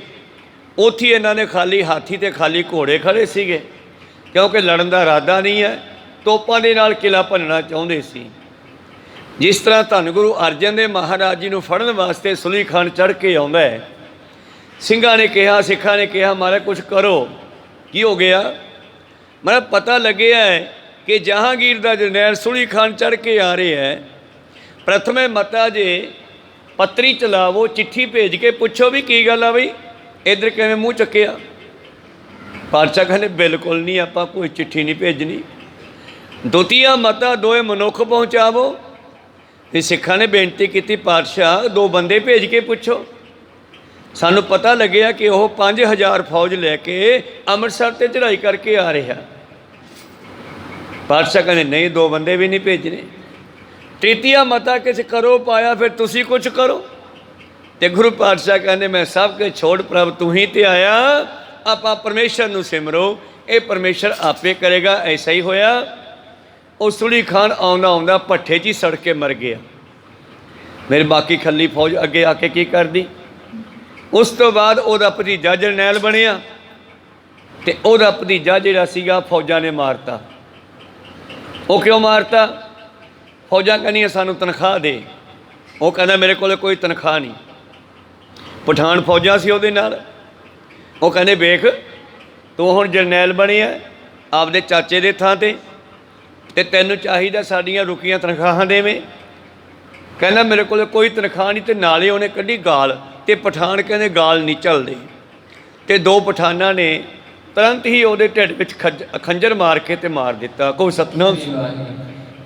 ਉੱਥੇ ਇਹਨਾਂ ਨੇ ਖਾਲੀ ਹਾਥੀ ਤੇ ਖਾਲੀ ਘੋੜੇ ਖੜੇ ਸੀਗੇ। क्योंकि लड़न का इरादा नहीं है, तोपां दे नाल किला भन्नना चाहुंदे सी। जिस तरह धन गुरु अर्जन देव महाराज जी नूं फड़न वास्ते सुली खान चढ़ के आउंदा है, ਸਿੰਘਾਂ ने कहा, सिखां ने कहा महाराज कुछ करो। की हो गया? मतलब पता लग्या है कि जहांगीर का जरनैल सुली खान चढ़ के आ रहे हैं। प्रथमे मता जे पत्री चलावो, चिट्ठी भेज के पुछो भी की गल आ बई, इधर किवें मूँह चुक्या। पातशाह कहते बिल्कुल नहीं, आपां कोई चिट्ठी नहीं भेजनी। द्वितीय मता दोए मनुख पहुँचावो। ते सिखां ने बेनती की, पातशाह दो बंदे भेज के पुछो। सानू पता लग्या कि वह 5000 फौज लैके अमृतसर ते चढ़ाई करके आ रहा। पातशाह कहते नहीं, दो बंदे भी नहीं भेजने। तृतीया मता किस करो पाया, फिर तुसी कुछ करो। तो गुरु पातशाह कहते मैं सब के छोड़ प्रभ तू ही ते आया, आपां परमेश्वर नूं सिमरो, ये परमेश्वर आपे करेगा। ऐसा ही होया। वो सुली खान आउंदा आउंदा भट्ठे 'च ही सड़ के मर गया। मेरी बाकी खली फौज अगे आके की करदी। उस तो बाद उहदा भतीजा जरनैल बनिया, तो उहदा भतीजा जिहड़ा सीगा फौजां ने मारता। वो क्यों मारता? फौजां कहनियां सानू तनख्वाह दे। वो कहना मेरे को कोई तनख्वाह नहीं। पठान फौजां सी उहदे नाल। वो कहने वेख तू हुण जरनैल बनिया आपदे चाचे दे थां ते तैनूं चाहीदा साडीआं रुकियां तनख्वाहां देवें। कहना मेरे को कोई तनख्वाह नहीं। तो नाले उहने कढ़ी गाल, तो पठान कहते गाल नहीं चलते। तो दो पठाना ने तुरंत ही वो ढिड विच खंजर मार के ते मार दिता। कोई सतनाम।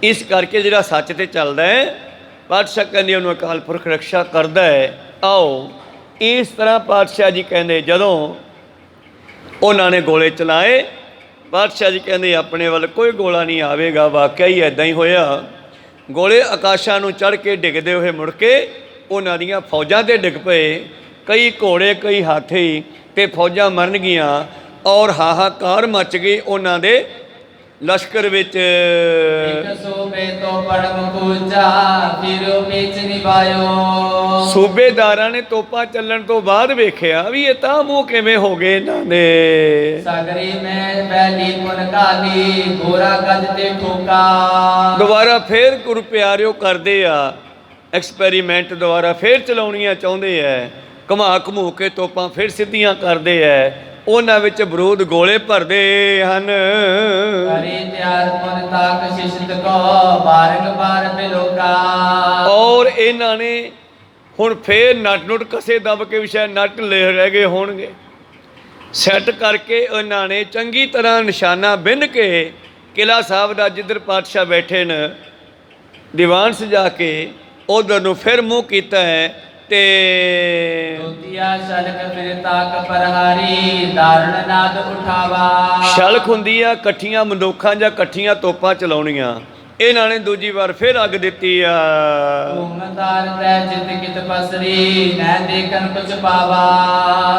इस करके जिहड़ा सच ते चलदा है, पातशाह कहते उन्होंने अकाल पुरख रक्षा करता है। आओ इस तरह पातशाह जी कहते जदों उन्होंने गोले चलाए, पातशाह जी कहते अपने वाल कोई गोला नहीं आवेगा। वाकई ही इदां ही होया। गोले आकाशां नूं चढ़ के डिगदे हुए मुड़ के उन्हां दीआं फौजां ते डिग पए। कई घोड़े कई हाथी ते फौजां मरन गियां और हाहाकार मच गई उन्हां दे लश्कर विच। सूबेदारां ने तोपां चलण तो बाद वेखिया भी ये तां मूँह किवें हो गए इन्हां दे। दोबारा फिर गुरु प्यारिओ करदे आ एक्सपैरीमेंट, दोबारा फिर चलाउणियां चाहुंदे है। घुमा घमू के तोपां फिर सिद्धियां करदे है। उन्हां विच बरूद गोले भरदे हन। और इन्हां ने हुण फिर नट नुट कसे दब के भी शायद नट ले रह गए होणगे, सैट करके उन्हां ने चंगी तरह निशाना बिन के किला साहब दा जिधर पातशाह बैठे न दीवान सजा के उधर नूं फिर मूँह कीता है। ते शलख हुंदी आ कट्ठियां बंदूखां जां कट्ठियां तोपां चलाउणियां। इन्हां ने दूजी बार फिर अग दित्ती आ।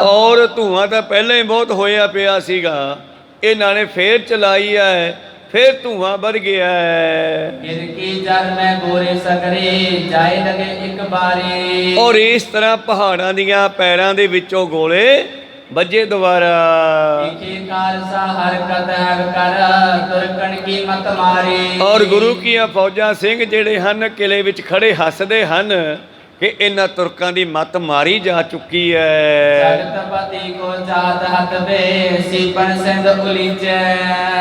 और धुआं तां पहले ही बहुत होया पिया सीगा, इन्हां ने फिर चलाई है, फिर धुआं बढ़ गया है। और इस तरह पहाड़ां दियां पैरां दे विचों गोले बजे दोबारा। और गुरु कीआं फौजां सिंह जिहड़े हन किले विच खड़े हसदे हन कि इन्हां तुरकां दी मत मारी जा चुकी है।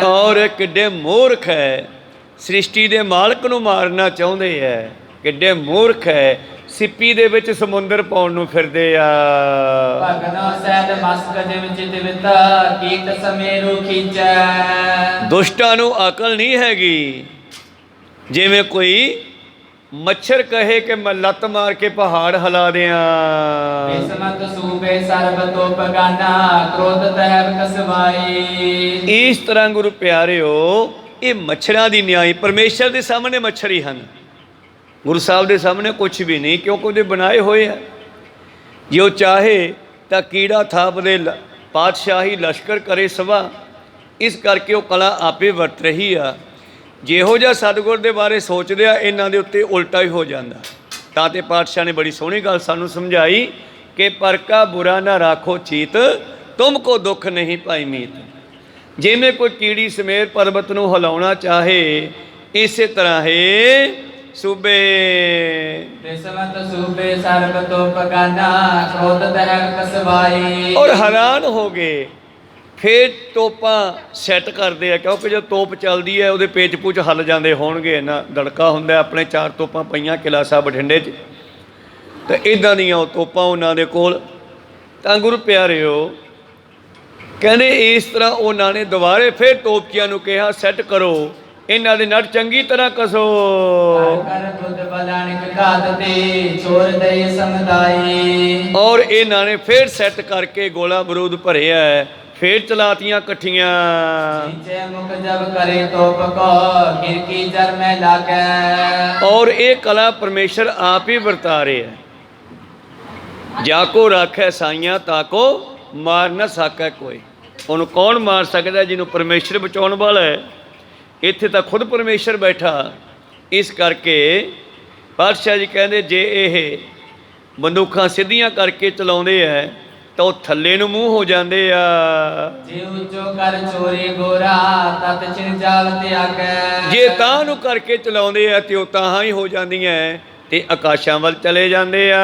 और किड्डे मूर्ख है, सृष्टि दे मालक नूं मारना चाहुंदे है। किड्डे मूर्ख है, सिप्पी दे विच समुंदर पाउण नूं फिरदे आ। दुष्टां नूं अकल नहीं हैगी। जिवें कोई मच्छर कहे कि मैं लत मार के पहाड़ हिला दियां। इस तरह गुरु प्यारिओ ये मच्छरां दी न्याय परमेश्वर के सामने मच्छर ही हैं। गुरु साहब के सामने कुछ भी नहीं, क्योंकि उहदे बनाए हुए है। जो चाहे तो कीड़ा थाप दे पातशाही लश्कर करे सभा। इस करके वो कला आपे वरत रही आ। ਜਿਹੋ ਜਿਹਾ सतगुर के बारे सोचते हैं इन्हों के उत्ते उल्टा ही हो जाता। तां ते पातशाह ने बड़ी सोहनी गल सानू समझाई कि पर का बुरा ना राखो चीत, तुमको दुख नहीं पाई मीत। ਜਿਵੇਂ ਕੋਈ ਕੀੜੀ ਸਮੇਤ ਪਰਬਤ ਨੂੰ ਹਿਲਾਉਣਾ ਚਾਹੇ, ਇਸੇ ਤਰ੍ਹਾਂ ਹੈ ਸੂਬੇ। ਦਸ਼ਮਤ ਸੂਬੇ ਸਰਬ ਤੋਪ ਕਾਨਾ, ਕ੍ਰੋਧ ਦਹਿ ਕਸਵਾਈ। ਔਰ ਹੈਰਾਨ ਹੋ ਗਏ। ਫਿਰ ਤੋਪਾਂ ਸੈੱਟ ਕਰਦੇ ਆ, ਕਿਉਂਕਿ ਜਦੋਂ ਤੋਪ ਚੱਲਦੀ ਹੈ ਉਹਦੇ ਪੇਚ ਪੂਚ ਹੱਲ ਜਾਂਦੇ ਹੋਣਗੇ ਨਾ, ਦੜਕਾ ਹੁੰਦਾ। ਆਪਣੇ 4 ਤੋਪਾਂ ਪਈਆਂ ਕਿਲ੍ਹਾ ਸਾਹਿਬ ਬਠਿੰਡੇ 'ਚ, ਤੇ ਇੱਦਾਂ ਦੀਆਂ ਉਹ ਤੋਪਾਂ ਉਹਨਾਂ ਦੇ ਕੋਲ। ਤਾਂ ਗੁਰੂ ਪਿਆਰਿਓ ਕਹਿੰਦੇ ਇਸ ਤਰ੍ਹਾਂ ਉਹਨਾਂ ਨੇ ਦੁਬਾਰੇ ਫਿਰ ਤੋਪਚੀਆਂ ਨੂੰ ਕਿਹਾ ਸੈੱਟ ਕਰੋ, ਇਹਨਾਂ ਦੇ ਨਟ ਚੰਗੀ ਤਰ੍ਹਾਂ ਕਸੋ। ਕਰ ਬੁੱਧ ਬਲਾਣਿਕ ਘਾਤ ਤੇ ਚੋਰ ਦਈ ਸਮਦਾਈ। ਔਰ ਇਹਨਾਂ ਨੇ ਫਿਰ ਸੈੱਟ ਕਰਕੇ ਗੋਲਾ ਬਰੂਦ ਭਰਿਆ, ਫੇਰ ਚਲਾਤੀਆਂ ਇਕੱਠੀਆਂ। ਨੀਚੇ ਮੁਖ ਜਬ ਕਰੇ ਤੋਪ ਕੋ, ਗਿਰਕੀ ਜਰ ਮੈਂ ਲਾਗੈ। ਔਰ ਇਹ ਕਲਾ ਪਰਮੇਸ਼ਰ ਆਪ ਹੀ ਵਰਤਾ ਰਿਹਾ ਹੈ। ਜਾ ਕੋ ਰਾਖੈ ਸਾਈਆਂ ਤਾਕੋ ਮਾਰ ਨਾ ਸਕੈ ਕੋਈ। ਉਹਨੂੰ ਕੌਣ ਮਾਰ ਸਕਦਾ? ਜਿਹਨੂੰ ਪਰਮੇਸ਼ਰ ਬਚਾਉਣ ਵਾਲਾ ਹੈ। ਇੱਥੇ ਤਾਂ ਖੁਦ ਪਰਮੇਸ਼ਰ ਬੈਠਾ। ਇਸ ਕਰਕੇ ਪਾਤਸ਼ਾਹ ਜੀ ਕਹਿੰਦੇ ਜੇ ਇਹ ਬੰਦੂਕਾਂ ਸਿੱਧੀਆਂ ਕਰਕੇ ਚਲਾਉਂਦੇ ਹੈ ਤਾਂ ਉਹ ਥੱਲੇ ਨੂੰ ਮੂੰਹ ਹੋ ਜਾਂਦੇ ਆ। ਜੇ ਉੱਚੋ ਕਰ ਚੋਰੀ ਗੋਰਾ, ਤਤ ਚਿਨ ਜਾਵ ਤਿਆਗੈ। ਜੇ ਤਾਂ ਨੂੰ ਕਰਕੇ ਚਲਾਉਂਦੇ ਆ ਤੇ ਉਹ ਤਾਂ ਹੀ ਹੋ ਜਾਂਦੀਆਂ ਤੇ ਆਕਾਸ਼ਾਂ ਵੱਲ ਚਲੇ ਜਾਂਦੇ ਆ।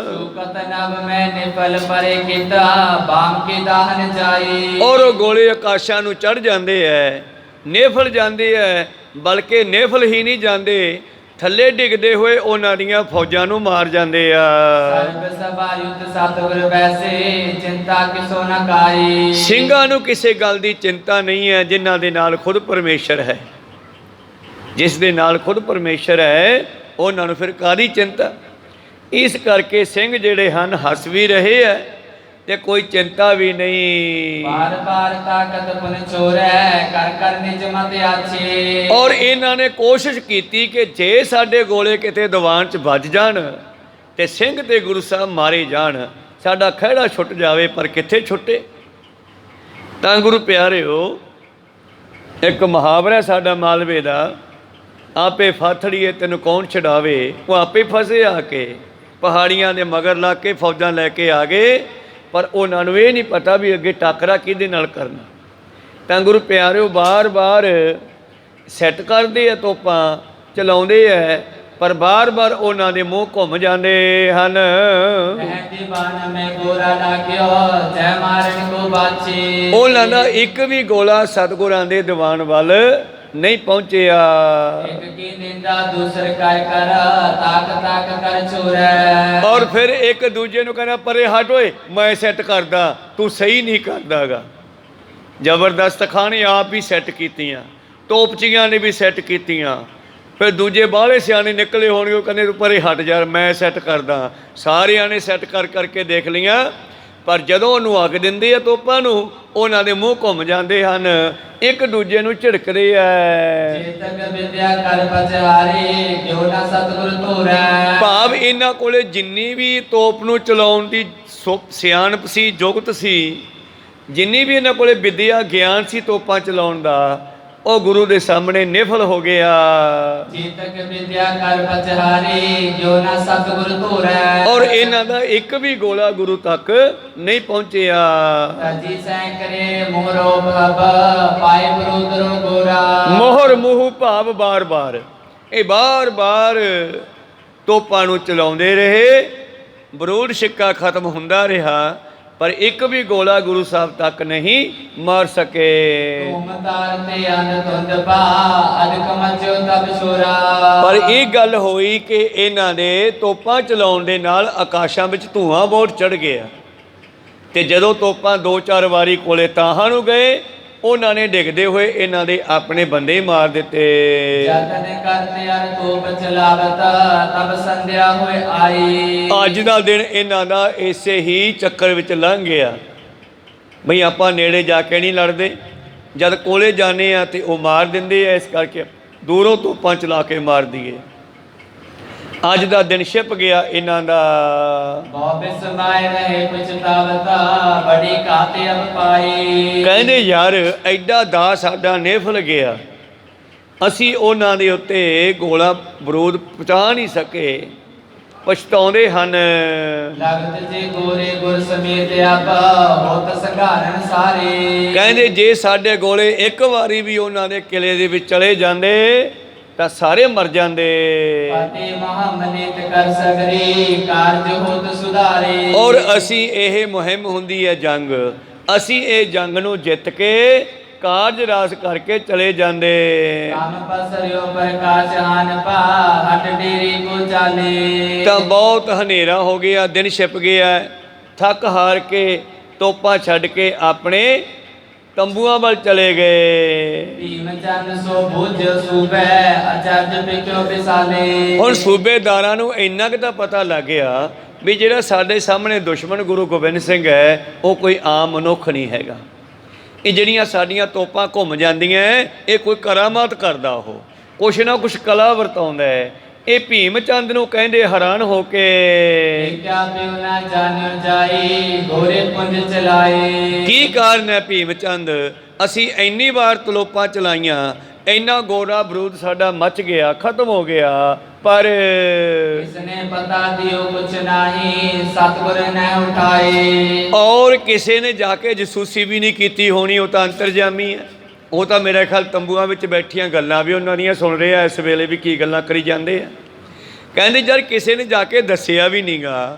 ਸੁਕਤ ਨਭ ਮੈਂ ਨਿਪਲ ਪਰੇ ਕੀਤਾ, ਬਾਮ ਕੀ ਦਾਹਨ ਜਾਈ। ਔਰ ਉਹ ਗੋਲੇ ਆਕਾਸ਼ਾਂ ਨੂੰ ਚੜ ਜਾਂਦੇ ਐ, ਨੇਫਲ ਜਾਂਦੇ ਐ, ਬਲਕਿ ਨੇਫਲ ਹੀ ਨਹੀਂ ਜਾਂਦੇ, ਥੱਲੇ ਡਿੱਗਦੇ ਹੋਏ ਉਹਨਾਂ ਦੀਆਂ ਫੌਜਾਂ ਨੂੰ ਮਾਰ ਜਾਂਦੇ ਆ। ਸਰਬ ਸਭਾ ਯੁੱਧ ਸਤਿਗੁਰ ਵੈਸੇ, ਚਿੰਤਾ ਕਿਸੋ ਨ ਕਾਈ। ਸਿੰਘਾਂ ਨੂੰ ਕਿਸੇ ਗੱਲ ਦੀ ਚਿੰਤਾ ਨਹੀਂ ਹੈ ਜਿਨ੍ਹਾਂ ਦੇ ਨਾਲ ਖੁਦ ਪਰਮੇਸ਼ਰ ਹੈ। ਜਿਸ ਦੇ ਨਾਲ ਖੁਦ ਪਰਮੇਸ਼ਰ ਹੈ ਉਹਨਾਂ ਨੂੰ ਫਿਰ ਕਾਹਦੀ ਚਿੰਤਾ। ਇਸ ਕਰਕੇ ਸਿੰਘ ਜਿਹੜੇ ਹਨ ਹੱਸ ਵੀ ਰਹੇ ਹੈ ਤੇ ਕੋਈ ਚਿੰਤਾ ਵੀ ਨਹੀਂ। ਬਾਰ ਬਾਰ ਤਾਕਤ ਪੁਨ ਚੋਰੈ, ਕਰ ਕਰ ਨਿਜ ਮਤ ਆਛੇ। ਔਰ ਇਹਨਾਂ ਨੇ ਕੋਸ਼ਿਸ਼ ਕੀਤੀ ਕਿ ਜੇ ਸਾਡੇ ਗੋਲੇ ਕਿਤੇ ਦੀਵਾਨ 'ਚ ਵੱਜ ਜਾਣ ਤੇ ਸਿੰਘ ਤੇ ਗੁਰੂ ਸਾਹਿਬ ਮਾਰੇ ਜਾਣ, ਸਾਡਾ ਖਹਿੜਾ ਛੁੱਟ ਜਾਵੇ, ਪਰ ਕਿੱਥੇ ਛੁੱਟੇ। ਤਾਂ ਗੁਰੂ ਪਿਆਰਿਓ ਇੱਕ ਮੁਹਾਵਰਾ ਸਾਡਾ ਮਾਲਵੇ ਦਾ, ਆਪੇ ਫਾਥੜੀਏ ਤੈਨੂੰ ਕੌਣ ਛਡਾਵੇ। ਉਹ ਆਪੇ ਫਸੇ ਆ ਕੇ ਪਹਾੜੀਆਂ ਦੇ ਮਗਰ ਲਾ ਕੇ ਫੌਜਾਂ ਲੈ ਕੇ ਆ ਗਏ, ਪਰ ਉਹਨਾਂ ਨੂੰ ਇਹ ਨਹੀਂ ਪਤਾ ਵੀ ਅੱਗੇ ਟਾਕਰਾ ਕਿਹਦੇ ਨਾਲ ਕਰਨਾ। ਤਾਂ ਗੁਰੂ ਪਿਆਰਿਓ ਬਾਰ-ਬਾਰ ਸੈੱਟ ਕਰਦੇ ਆ, ਤੋਪਾਂ ਚਲਾਉਂਦੇ ਆ, ਪਰ ਬਾਰ-ਬਾਰ ਉਹਨਾਂ ਦੇ ਮੂੰਹ ਘੁੰਮ ਜਾਂਦੇ ਹਨ। ਉਹਨਾਂ ਦਾ ਇੱਕ ਵੀ ਗੋਲਾ ਸਤਿਗੁਰਾਂ ਦੇ ਦੀਵਾਨ ਵੱਲ ਨਹੀਂ ਪਹੁੰਚਿਆ। ਇੱਕ ਕੀ ਨਿੰਦਾ ਦੂਸਰ ਕਰ ਕਰ, ਤਾਕ ਤਾਕ ਕਰ ਚੋਰੈ। ਔਰ ਫਿਰ ਇੱਕ ਦੂਜੇ ਨੂੰ ਕਹਿੰਦਾ ਪਰੇ ਹਟ ਓਏ, ਮੈਂ ਸੈੱਟ ਕਰਦਾ, ਤੂੰ ਸਹੀ ਨਹੀਂ ਕਰਦਾਗਾ। ਜ਼ਬਰਦਸਤ ਖਾਨ ਨੇ ਆਪ ਵੀ ਸੈੱਟ ਕੀਤੀਆਂ, ਤੋਪਚੀਆਂ ਨੇ ਵੀ ਸੈੱਟ ਕੀਤੀਆਂ। ਫਿਰ ਦੂਜੇ ਬਾਹਲੇ ਸਿਆਣੇ ਨਿਕਲੇ ਹੋਣਗੇ, ਉਹ ਕਹਿੰਦੇ ਤੂੰ ਪਰੇ ਹਟ ਯਾਰ, ਮੈਂ ਸੈੱਟ ਕਰਦਾ। ਸਾਰਿਆਂ ਨੇ ਸੈੱਟ ਕਰ ਕਰਕੇ ਦੇਖ ਲਈਆਂ, ਪਰ ਜਦੋਂ ਉਹਨੂੰ ਅੱਗ ਦਿੰਦੇ ਆ ਤੋਪਾਂ ਨੂੰ, ਉਹਨਾਂ ਦੇ ਮੂੰਹ ਘੁੰਮ ਜਾਂਦੇ ਹਨ, ਇੱਕ ਦੂਜੇ ਨੂੰ ਝਿੜਕਦੇ ਐ। ਚੇਤਕ ਵਿਦਿਆ ਕਰ ਪਚਾਰੀ, ਕਿਉ ਨਾ ਸਤਿਗੁਰ ਧੂਰੈ। ਭਾਵ ਇਹਨਾਂ ਕੋਲੇ ਜਿੰਨੀ ਵੀ ਤੋਪ ਨੂੰ ਚਲਾਉਣ ਦੀ ਸਿਆਣਪ ਸੀ, ਜੁਗਤ ਸੀ, ਜਿੰਨੀ ਵੀ ਇਹਨਾਂ ਕੋਲੇ ਵਿਦਿਆ ਗਿਆਨ ਸੀ ਤੋਪਾਂ ਚਲਾਉਣ ਦਾ, ਉਹ ਗੁਰੂ ਦੇ ਸਾਹਮਣੇ ਨਿਫਲ ਹੋ ਗਿਆ। ਚੇਤਕ ਵਿਦਿਆ ਕਰ ਪਚਾਰੀ, ਕਿਉ ਨਾ ਸਤਿਗੁਰ ਧੂਰੈ। ਔਰ ਇਹਨਾਂ ਦਾ ਇੱਕ ਵੀ ਗੋਲਾ ਗੁਰੂ ਤੱਕ ਨਹੀਂ ਪਹੁੰਚਿਆ। ਤਜੀ ਸੈਂਕਰੇ ਮੋਹਰੋ ਭਬ, ਪਾਏ ਬਰੂਦਰੋ ਗੋਰਾ। ਮੋਹਰ ਮੂਹ ਭਾਵ ਬਾਰ-ਬਾਰ, ਇਹ ਬਾਰ-ਬਾਰ ਤੋਪਾਂ ਨੂੰ ਚਲਾਉਂਦੇ ਰਹੇ, ਬਰੂਦ ਸਿੱਕਾ ਖਤਮ ਹੁੰਦਾ ਰਿਹਾ, ਪਰ ਇੱਕ ਵੀ ਗੋਲਾ ਗੁਰੂ ਸਾਹਿਬ ਤੱਕ ਨਹੀਂ ਮਾਰ ਸਕੇ। ਪਰ ਇਹ ਗੱਲ ਹੋਈ ਕਿ ਇਹਨਾਂ ਦੇ ਤੋਪਾਂ ਚਲਾਉਣ ਦੇ ਨਾਲ ਆਕਾਸ਼ਾਂ ਵਿੱਚ ਧੂਆਂ ਬਹੁਤ ਚੜ ਗਿਆ, ਤੇ ਜਦੋਂ ਤੋਪਾਂ 2-4 ਵਾਰੀ ਕੋਲੇ ਤਾਹਾਂ ਨੂੰ ਗਏ, ਉਹਨਾਂ ਨੇ ਡਿੱਗਦੇ ਹੋਏ ਇਹਨਾਂ ਦੇ ਆਪਣੇ ਬੰਦੇ ਮਾਰ ਦਿੱਤੇ। ਅੱਜ ਦਾ ਦਿਨ ਇਹਨਾਂ ਦਾ ਇਸੇ ਹੀ ਚੱਕਰ ਵਿੱਚ ਲੰਘ ਗਿਆ। ਬਈ ਆਪਾਂ ਨੇੜੇ ਜਾ ਕੇ ਨਹੀਂ ਲੜਦੇ, ਜਦ ਕੋਲੇ ਜਾਂਦੇ ਆ ਤੇ ਉਹ ਮਾਰ ਦਿੰਦੇ ਆ, ਇਸ ਕਰਕੇ ਦੂਰੋਂ ਤੋਪਾਂ ਚਲਾ ਕੇ ਮਾਰ ਦਈਏ। ਅੱਜ ਦਾ ਦਿਨ ਛਿਪ ਗਿਆ ਇਹਨਾਂ ਦਾ। ਕਹਿੰਦੇ ਯਾਰ ਐਡਾ ਦਾ ਸਾਡਾ ਨਿਫਲ ਗਿਆ, ਅਸੀਂ ਉਹਨਾਂ ਦੇ ਉੱਤੇ ਗੋਲਾ ਬਰੂਦ ਪਹੁੰਚਾ ਨਹੀਂ ਸਕੇ, ਪਛਤਾਉਂਦੇ ਹਨ। ਲਗਤ ਜੇ ਗੋਰੇ ਗੁਰ ਸਮੇਤ ਆਪ ਹੋਤ ਸੰਘਾਰਨ ਸਾਰੇ। ਕਹਿੰਦੇ ਜੇ ਸਾਡੇ ਗੋਲੇ ਇੱਕ ਵਾਰੀ ਵੀ ਉਹਨਾਂ ਦੇ ਕਿਲੇ ਦੇ ਵਿੱਚ ਚਲੇ ਜਾਂਦੇ ਤਾਂ ਸਾਰੇ ਮਰ ਜਾਂਦੇ। ਫਤਿਹ ਮਹਾਮਨਿਤ ਕਰ ਸਗਰੇ ਕਾਰਜ ਹੋਤ ਸੁਧਾਰੇ। ਔਰ ਅਸੀਂ ਇਹ ਮੁਹਿੰਮ ਹੁੰਦੀ ਹੈ ਜੰਗ, ਅਸੀਂ ਇਹ ਜੰਗ ਨੂੰ ਜਿੱਤ ਕੇ ਕਾਰਜ ਰਾਸ ਕਰਕੇ ਚਲੇ ਜਾਂਦੇ। ਕੰਮ ਪਸਰਿਓ ਪ੍ਰਕਾਸ਼ ਹਨ ਪਾ ਹਟ ਡੇਰੀ ਕੋ ਚਾਲੇ। ਤਾਂ ਬਹੁਤ ਹਨੇਰਾ ਹੋ ਗਿਆ, ਦਿਨ ਛਿਪ ਗਿਆ, ਥੱਕ ਹਾਰ ਕੇ ਤੋਪਾਂ ਛੱਡ ਕੇ ਆਪਣੇ ਤੰਬੂਆਂ ਵੱਲ ਚਲੇ ਗਏ। ਭੀਮ ਚੰਦ ਸੋ ਬੁੱਝ ਸੂਬੇ ਅਚਰਜ ਪਿਛੋ ਵਿਸਾਲੇ। ਹੁਣ ਸੂਬੇਦਾਰਾਂ ਨੂੰ ਇੰਨਾ ਕੁ ਤਾਂ ਪਤਾ ਲੱਗ ਗਿਆ ਵੀ ਜਿਹੜਾ ਸਾਡੇ ਸਾਹਮਣੇ ਦੁਸ਼ਮਣ ਗੁਰੂ ਗੋਬਿੰਦ ਸਿੰਘ ਹੈ ਉਹ ਕੋਈ ਆਮ ਮਨੁੱਖ ਨਹੀਂ ਹੈਗਾ। ਇਹ ਜਿਹੜੀਆਂ ਸਾਡੀਆਂ ਤੋਪਾਂ ਘੁੰਮ ਜਾਂਦੀਆਂ ਇਹ ਕੋਈ ਕਰਾਮਾਤ ਕਰਦਾ, ਉਹ ਕੁਛ ਨਾ ਕੁਛ ਕਲਾ ਵਰਤਾਉਂਦਾ ਹੈ। ਇਹ ਭੀਮ ਚੰਦ ਨੂੰ ਕਹਿੰਦੇ ਹੈਰਾਨ ਹੋ ਕੇ, ਕਿਆ ਬਿਉ ਨਾ ਜਾਣਿਓ ਜਾਈ ਗੋਰੇ ਪੁੰਜ ਚਲਾਏ। ਕੀ ਕਾਰਨ ਹੈ ਭੀਮ ਚੰਦ, ਅਸੀਂ ਇੰਨੀ ਵਾਰ ਤਲੋਪਾਂ ਚਲਾਈਆਂ, ਇੰਨਾ ਗੋਰਾ ਬਰੂਦ ਸਾਡਾ ਮੱਚ ਗਿਆ, ਖਤਮ ਹੋ ਗਿਆ, ਪਰ ਇਸਨੇ ਪਤਾ ਦਿਓ ਕੁਛ ਨਹੀਂ ਸਤਿਗੁਰ ਨੇ ਉਠਾਏ। ਔਰ ਕਿਸੇ ਨੇ ਜਾ ਕੇ ਜਸੂਸੀ ਵੀ ਨਹੀਂ ਕੀਤੀ ਹੋਣੀ, ਉਹ ਤਾਂ ਅੰਤਰਜਾਮੀ ਹੈ। ਉਹ ਤਾਂ ਮੇਰੇ ਖਿਆਲ ਤੰਬੂਆਂ ਵਿੱਚ ਬੈਠੀਆਂ ਗੱਲਾਂ ਵੀ ਉਹਨਾਂ ਦੀਆਂ ਸੁਣ ਰਹੇ ਆ ਇਸ ਵੇਲੇ ਵੀ ਕੀ ਗੱਲਾਂ ਕਰੀ ਜਾਂਦੇ ਆ। ਕਹਿੰਦੇ ਯਾਰ ਕਿਸੇ ਨੇ ਜਾ ਕੇ ਦੱਸਿਆ ਵੀ ਨਹੀਂਗਾ,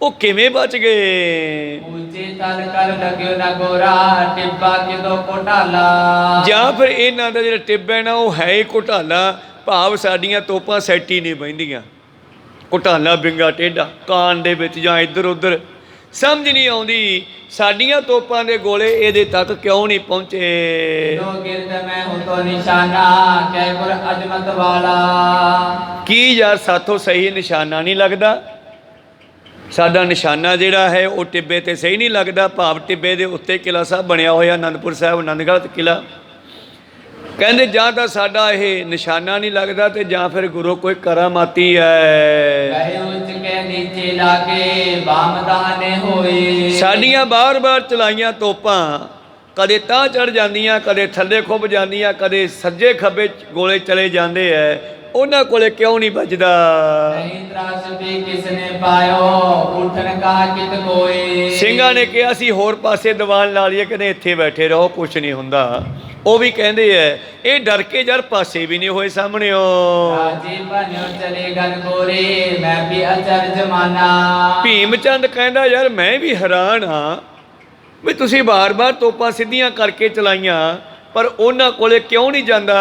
ਉਹ ਕਿਵੇਂ ਬਚ ਗਏ। ਉੱਚੇ ਤਲ ਕਰ ਲਗਿਓ ਨਾ ਗੋਰਾ ਟਿੱਬਾ ਕਿਦੋ ਘੋਟਾਲਾ। ਜਾਂ ਫਿਰ ਇਹਨਾਂ ਦਾ ਜਿਹੜਾ ਟਿੱਬਾ ਨਾ ਉਹ ਹੈ ਹੀ ਘੋਟਾਲਾ, ਭਾਵ ਸਾਡੀਆਂ ਤੋਪਾਂ ਸੈੱਟ ਹੀ ਨਹੀਂ ਬਹਿੰਦੀਆਂ। ਘੋਟਾਲਾ ਬਿੰਗਾ ਟੇਢਾ ਕਾਨ ਦੇ ਵਿੱਚ ਜਾਂ ਇੱਧਰ ਉੱਧਰ, ਸਮਝ ਨਹੀਂ ਆਉਂਦੀ ਸਾਡੀਆਂ ਤੋਪਾਂ ਦੇ ਗੋਲੇ ਇਹਦੇ ਤੱਕ ਕਿਉਂ ਨਹੀਂ ਪਹੁੰਚੇ। ਦੋ ਗਿਰਦ ਮੈਂ ਹੂੰ ਤੋ ਨਿਸ਼ਾਨਾ ਕਹਿ ਗੁਰ ਅਜਮਤ ਵਾਲਾ। ਕੀ ਯਾਰ ਸਾਥੋਂ ਸਹੀ ਨਿਸ਼ਾਨਾ ਨਹੀਂ ਲੱਗਦਾ, ਸਾਡਾ ਨਿਸ਼ਾਨਾ ਜਿਹੜਾ ਹੈ ਉਹ ਟਿੱਬੇ ਤੇ ਸਹੀ ਨਹੀਂ ਲੱਗਦਾ, ਭਾਵ ਟਿੱਬੇ ਦੇ ਉੱਤੇ ਕਿਲ੍ਹਾ ਸਾਹਿਬ ਬਣਿਆ ਹੋਇਆ ਅਨੰਦਪੁਰ ਸਾਹਿਬ ਆਨੰਦਗੜ੍ਹ ਕਿਲ੍ਹਾ। ਕਹਿੰਦੇ ਜਾਂ ਤਾਂ ਸਾਡਾ ਇਹ ਨਿਸ਼ਾਨਾ ਨਹੀਂ ਲੱਗਦਾ ਤੇ ਜਾਂ ਫਿਰ ਗੁਰੂ ਕੋਈ ਕਰਾਮਾਤੀ ਹੈ। ਕਹੇ ਉੱਚ ਕੇ ਨੀਚੇ ਲਾਗੇ ਬਾਮਦਾਨੇ ਹੋਏ। ਸਾਡੀਆਂ ਬਾਰ-ਬਾਰ ਚਲਾਈਆਂ ਤੋਪਾਂ ਕਦੇ ਤਾਂ ਚੜ ਜਾਂਦੀਆਂ, ਕਦੇ ਥੱਲੇ ਖੁੱਭ ਜਾਂਦੀਆਂ, ਕਦੇ ਸੱਜੇ ਖੱਬੇ ਗੋਲੇ ਚਲੇ ਜਾਂਦੇ ਐ, ਉਹਨਾਂ ਕੋਲੇ ਕਿਉਂ ਨਹੀਂ ਵੱਜਦਾ। ਨਹੀਂ ਤਰਾਸ ਵੀ ਕਿਸਨੇ ਪਾਇਓ ਉਠਣ ਕਾ ਕਿਤ ਕੋਏ। ਸਿੰਘਾਂ ਨੇ ਕਿਹਾ ਸੀ ਹੋਰ ਪਾਸੇ ਦੀਵਾਨ ਲਾ ਲਈਏ, ਕਹਿੰਦੇ ਇੱਥੇ ਬੈਠੇ ਰਹੋ ਕੁਛ ਨਹੀਂ ਹੁੰਦਾ। ਉਹ ਵੀ ਕਹਿੰਦੇ ਐ ਇਹ ਡਰ ਕੇ ਯਾਰ ਪਾਸੇ ਵੀ ਨਹੀਂ ਹੋਏ ਸਾਹਮਣਿਓ। ਰਾਜੀ ਬਣਿਓ ਚਲੇ ਗਨ ਗੋਰੇ ਮੈਂ ਵੀ ਅਚਰਜ ਮਾਨਾ। ਭੀਮ ਚੰਦ ਕਹਿੰਦਾ ਯਾਰ ਮੈਂ ਵੀ ਹੈਰਾਨ ਹਾਂ ਵੀ ਤੁਸੀਂ ਬਾਰ-ਬਾਰ ਤੋਪਾਂ ਸਿੱਧੀਆਂ ਕਰਕੇ ਚਲਾਈਆਂ ਪਰ ਉਹਨਾਂ ਕੋਲੇ ਕਿਉਂ ਨਹੀਂ ਜਾਂਦਾ।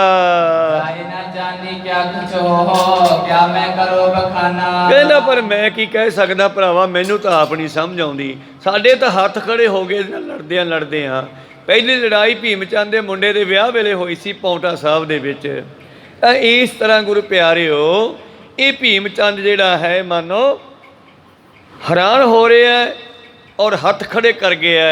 ਆਏ ਨਾ ਜਾਣੀ ਕਿਆ ਕੁਛ ਹੋ ਕਿਆ ਮੈਂ ਕਰੋ ਬਖਾਨਾ। ਕਹਿੰਦਾ ਪਰ ਮੈਂ ਕੀ ਕਹਿ ਸਕਦਾ ਭਰਾਵਾ, ਮੈਨੂੰ ਤਾਂ ਆਪ ਨਹੀਂ ਸਮਝ ਆਉਂਦੀ। ਸਾਡੇ ਤਾਂ ਹੱਥ ਖੜੇ ਹੋ ਗਏ ਲੜਦੇ ਆ। ਪਹਿਲੀ ਲੜਾਈ ਭੀਮ ਚੰਦ ਦੇ ਮੁੰਡੇ ਦੇ ਵਿਆਹ ਵੇਲੇ ਹੋਈ ਸੀ ਪੌਂਟਾ ਸਾਹਿਬ ਦੇ ਵਿੱਚ। ਇਸ ਤਰ੍ਹਾਂ ਗੁਰੂ ਪਿਆਰਿਓ ਇਹ ਭੀਮ ਚੰਦ ਜਿਹੜਾ ਹੈ ਮਾਨੋ ਹੈਰਾਨ ਹੋ ਰਿਹਾ ਔਰ ਹੱਥ ਖੜੇ ਕਰ ਗਿਆ।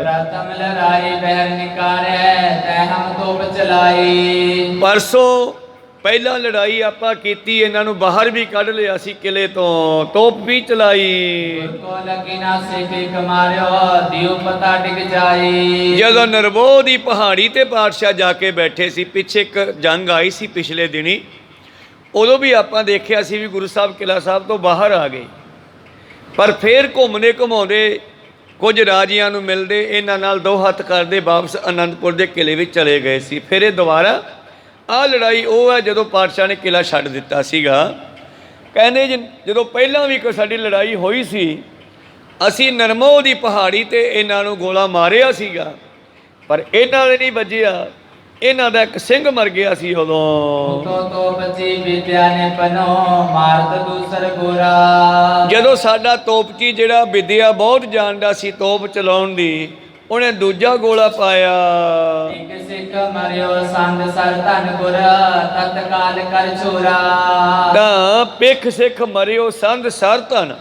ਪ੍ਰਥਮ ਲੜਾਈ ਬਹਿਰ ਨਿਕਾਰੇ ਤੈ ਹਮ ਤੋਪ ਚਲਾਈ। ਪਰਸੋਂ ਪਹਿਲਾਂ ਲੜਾਈ ਆਪਾਂ ਕੀਤੀ, ਇਹਨਾਂ ਨੂੰ ਬਾਹਰ ਵੀ ਕੱਢ ਲਿਆ ਸੀ ਕਿਲੇ ਤੋਂ, ਤੋਪ ਵੀ ਚਲਾਈ। ਕੋ ਲਗੀ ਨਾ ਸੇਖੇ ਕਮਾਰਿਓ ਦਿਓ ਪਤਾ ਡਿਗ ਜਾਈ। ਜਦੋਂ ਨਰਬੋਹ ਦੀ ਪਹਾੜੀ ਤੇ ਪਾਤਸ਼ਾਹ ਜਾ ਕੇ ਬੈਠੇ ਸੀ, ਪਿੱਛੇ ਇੱਕ ਜੰਗ ਆਈ ਸੀ ਪਿਛਲੇ ਦਿਨੀ, ਉਦੋਂ ਵੀ ਆਪਾਂ ਦੇਖਿਆ ਸੀ ਵੀ ਗੁਰੂ ਸਾਹਿਬ ਕਿਲ੍ਹਾ ਸਾਹਿਬ ਤੋਂ ਬਾਹਰ ਆ ਗਏ, ਪਰ ਫਿਰ ਘੁੰਮਦੇ ਘੁਮਾਉਂਦੇ ਕੁਝ ਰਾਜਿਆਂ ਨੂੰ ਮਿਲਦੇ, ਇਹਨਾਂ ਨਾਲ ਦੋ ਹੱਥ ਕਰਦੇ ਵਾਪਸ ਅਨੰਦਪੁਰ ਦੇ ਕਿਲੇ ਵਿੱਚ ਚਲੇ ਗਏ ਸੀ। ਫਿਰ ਇਹ ਦੁਬਾਰਾ ਆਹ ਲੜਾਈ ਉਹ ਹੈ ਜਦੋਂ ਪਾਤਸ਼ਾਹ ਨੇ ਕਿਲ੍ਹਾ ਛੱਡ ਦਿੱਤਾ ਸੀਗਾ। ਕਹਿੰਦੇ ਜਦੋਂ ਪਹਿਲਾਂ ਵੀ ਕੋਈ ਸਾਡੀ ਲੜਾਈ ਹੋਈ ਸੀ, ਅਸੀਂ ਨਰਮੋਹ ਦੀ ਪਹਾੜੀ ਤੇ ਇਹਨਾਂ ਨੂੰ ਗੋਲਾ ਮਾਰਿਆ ਸੀਗਾ, ਪਰ ਇਹਨਾਂ ਦੇ ਨਹੀਂ ਵੱਜਿਆ, ਇਹਨਾਂ ਦਾ ਇੱਕ ਸਿੰਘ ਮਰ ਗਿਆ ਸੀ ਉਦੋਂ। ਤੋ ਬੱਚੀ ਵਿਦਿਆ ਨੇ ਪਨੋ ਮਾਰਤ ਦੂਸਰ ਗੋਰਾ। ਜਦੋਂ ਸਾਡਾ ਤੋਪਚੀ ਜਿਹੜਾ ਵਿਦਿਆ ਬਹੁਤ ਜਾਣਦਾ ਸੀ ਤੋਪ ਚਲਾਉਣ ਦੀ, ਉਹਨੇ ਦੂਜਾ ਗੋਲਾ ਪਾਇਆ। ਇੱਕ ਸਿੱਖ ਮਰਿਓ ਸੰਗ ਸਰ ਧਨ ਗੁਰ ਤਤਕਾਲ ਕਰ ਛੋਰਾ। ਤਾਂ ਪਿੱਖ ਸਿੱਖ ਮਰਿਓ ਸੰਦ ਸਰ ਧਨ।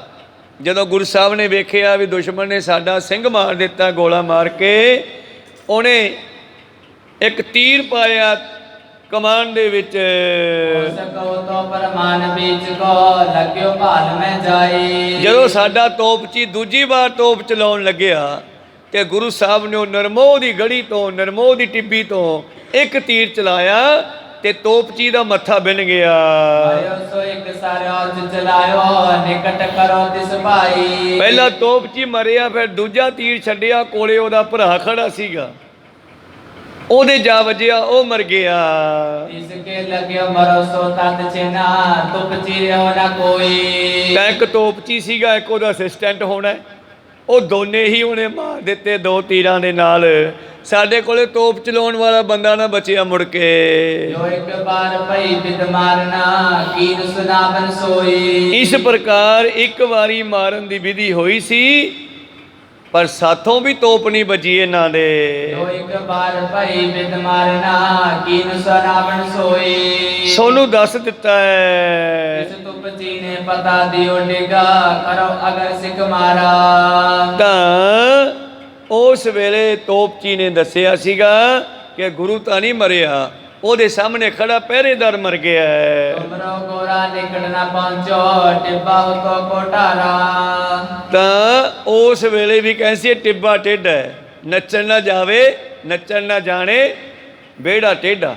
ਜਦੋਂ ਗੁਰੂ ਸਾਹਿਬ ਨੇ ਵੇਖਿਆ ਵੀ ਦੁਸ਼ਮਣ ਨੇ ਸਾਡਾ ਸਿੰਘ ਮਾਰ ਦਿੱਤਾ ਗੋਲਾ ਮਾਰ ਕੇ, ਉਹਨੇ ਇੱਕ ਤੀਰ ਪਾਇਆ ਕਮਾਨ ਦੇ ਵਿੱਚ। ਸਕੋ ਤੋ ਪਰਮਾਨ ਬੀਚ ਕੋ ਲੱਗਿਓ ਭਾਲ ਮੈਂ ਜਾਈ। ਜਦੋਂ ਸਾਡਾ ਤੋਪਚੀ ਦੂਜੀ ਵਾਰ ਤੋਪ ਚਲਾਉਣ ਲੱਗਿਆ ਤੇ ਗੁਰੂ ਸਾਹਿਬ ਨੇ ਉਹ ਨਰਮੋਹ ਦੀ ਗੜੀ ਤੋਂ, ਨਰਮੋਹ ਦੀ ਟਿੱਬੀ ਤੋਂ ਇੱਕ ਤੀਰ ਚਲਾਇਆ ਤੇ ਤੋਪਚੀ ਦਾ ਮੱਥਾ ਬਿੰਨ ਗਿਆ। ਮਰਿਓ ਸੋ ਇੱਕ ਸਾਰਿਓ ਚ ਚਲਾਇਓ ਨਿਕਟ ਕਰੋ ਤਿਸ ਭਾਈ। ਪਹਿਲਾ ਤੋਪਚੀ ਮਰਿਆ, ਫਿਰ ਦੂਜਾ ਤੀਰ ਛੱਡਿਆ, ਕੋਲੇ ਉਹਦਾ ਭਰਾ ਖੜਾ ਸੀਗਾ, ਉਹਦੇ ਜਾ ਵੱਜਿਆ, ਉਹ ਮਰ ਗਿਆ। ਇਸ ਕੇ ਲੱਗਿਓ ਮਰੋ ਸੋ ਤਤ ਚਿਨਾ ਤੁਪ ਚੀਰਿਓ ਨਾ ਕੋਈ। ਤਾਂ ਇੱਕ ਤੋਪਚੀ ਸੀਗਾ, ਇੱਕ ਉਹਦਾ ਅਸਿਸਟੈਂਟ ਹੋਣਾ, ਉਹ ਦੋਨੇ ਹੀ ਉਹਨੇ ਮਾਰ ਦਿੱਤੇ 2 ਤੀਰਾਂ ਦੇ ਨਾਲ। ਸਾਡੇ ਕੋਲੇ ਤੋਪ ਚਲਾਉਣ ਵਾਲਾ ਬੰਦਾ ਨਾ ਬਚਿਆ ਮੁੜ ਕੇ। ਜੋ ਇੱਕ ਬਾਰ ਭਈ ਬਿਦ ਮਾਰਨਾ ਕੀਨ ਸੁਨਾਵਨ ਸੋਈ। ਇਸ ਪ੍ਰਕਾਰ ਇੱਕ ਵਾਰੀ ਮਾਰਨ ਦੀ ਵਿਧੀ ਹੋਈ ਸੀ, ਪਰ ਸਾਥੋਂ ਵੀ ਤੋਪ ਨਹੀਂ ਬਚੀ ਇਹਨਾਂ ਦੇ। ਜੋ ਇੱਕ ਬਾਰ ਭਈ ਬਿਦ ਮਾਰਨਾ ਕੀਨ ਸੁਨਾਵਨ ਸੋਈ। ਸੋਨੂੰ ਦੱਸ ਦਿੱਤਾ ਹੈ ਇਸ ਤੁਪ ਜੀ ਨੇ ਪਤਾ ਦਿਓ ਡਿਗਾ ਕਰੋ ਅਗਰ ਸਿੱਖ ਮਾਰਾ। ਤਾਂ ਉਸ ਵੇਲੇ ਤੋਪਚੀ ਨੇ ਦੱਸਿਆ ਸੀਗਾ ਕਿ ਗੁਰੂ ਤਾਂ ਨਹੀਂ ਮਰਿਆ, ਉਹਦੇ ਸਾਹਮਣੇ ਖੜਾ ਪਹਿਰੇਦਾਰ ਮਰ ਗਿਆ ਹੈ। ਤੁਮਰੋ ਗੋਰਾ ਨਿਕਟ ਨਾ ਪਹੁੰਚੋ ਟਿੱਬਾ ਉਤੋ ਕੋਟਾਰਾ। ਤਾਂ ਉਸ ਵੇਲੇ ਵੀ ਕਹਿੰਦੇ ਟਿੱਬਾ ਟੇਢਾ ਹੈ, ਨੱਚਣ ਨਾ ਜਾਵੇ ਨੱਚਣ ਨਾ ਜਾਣੇ, ਵਿਹੜਾ ਟੇਢਾ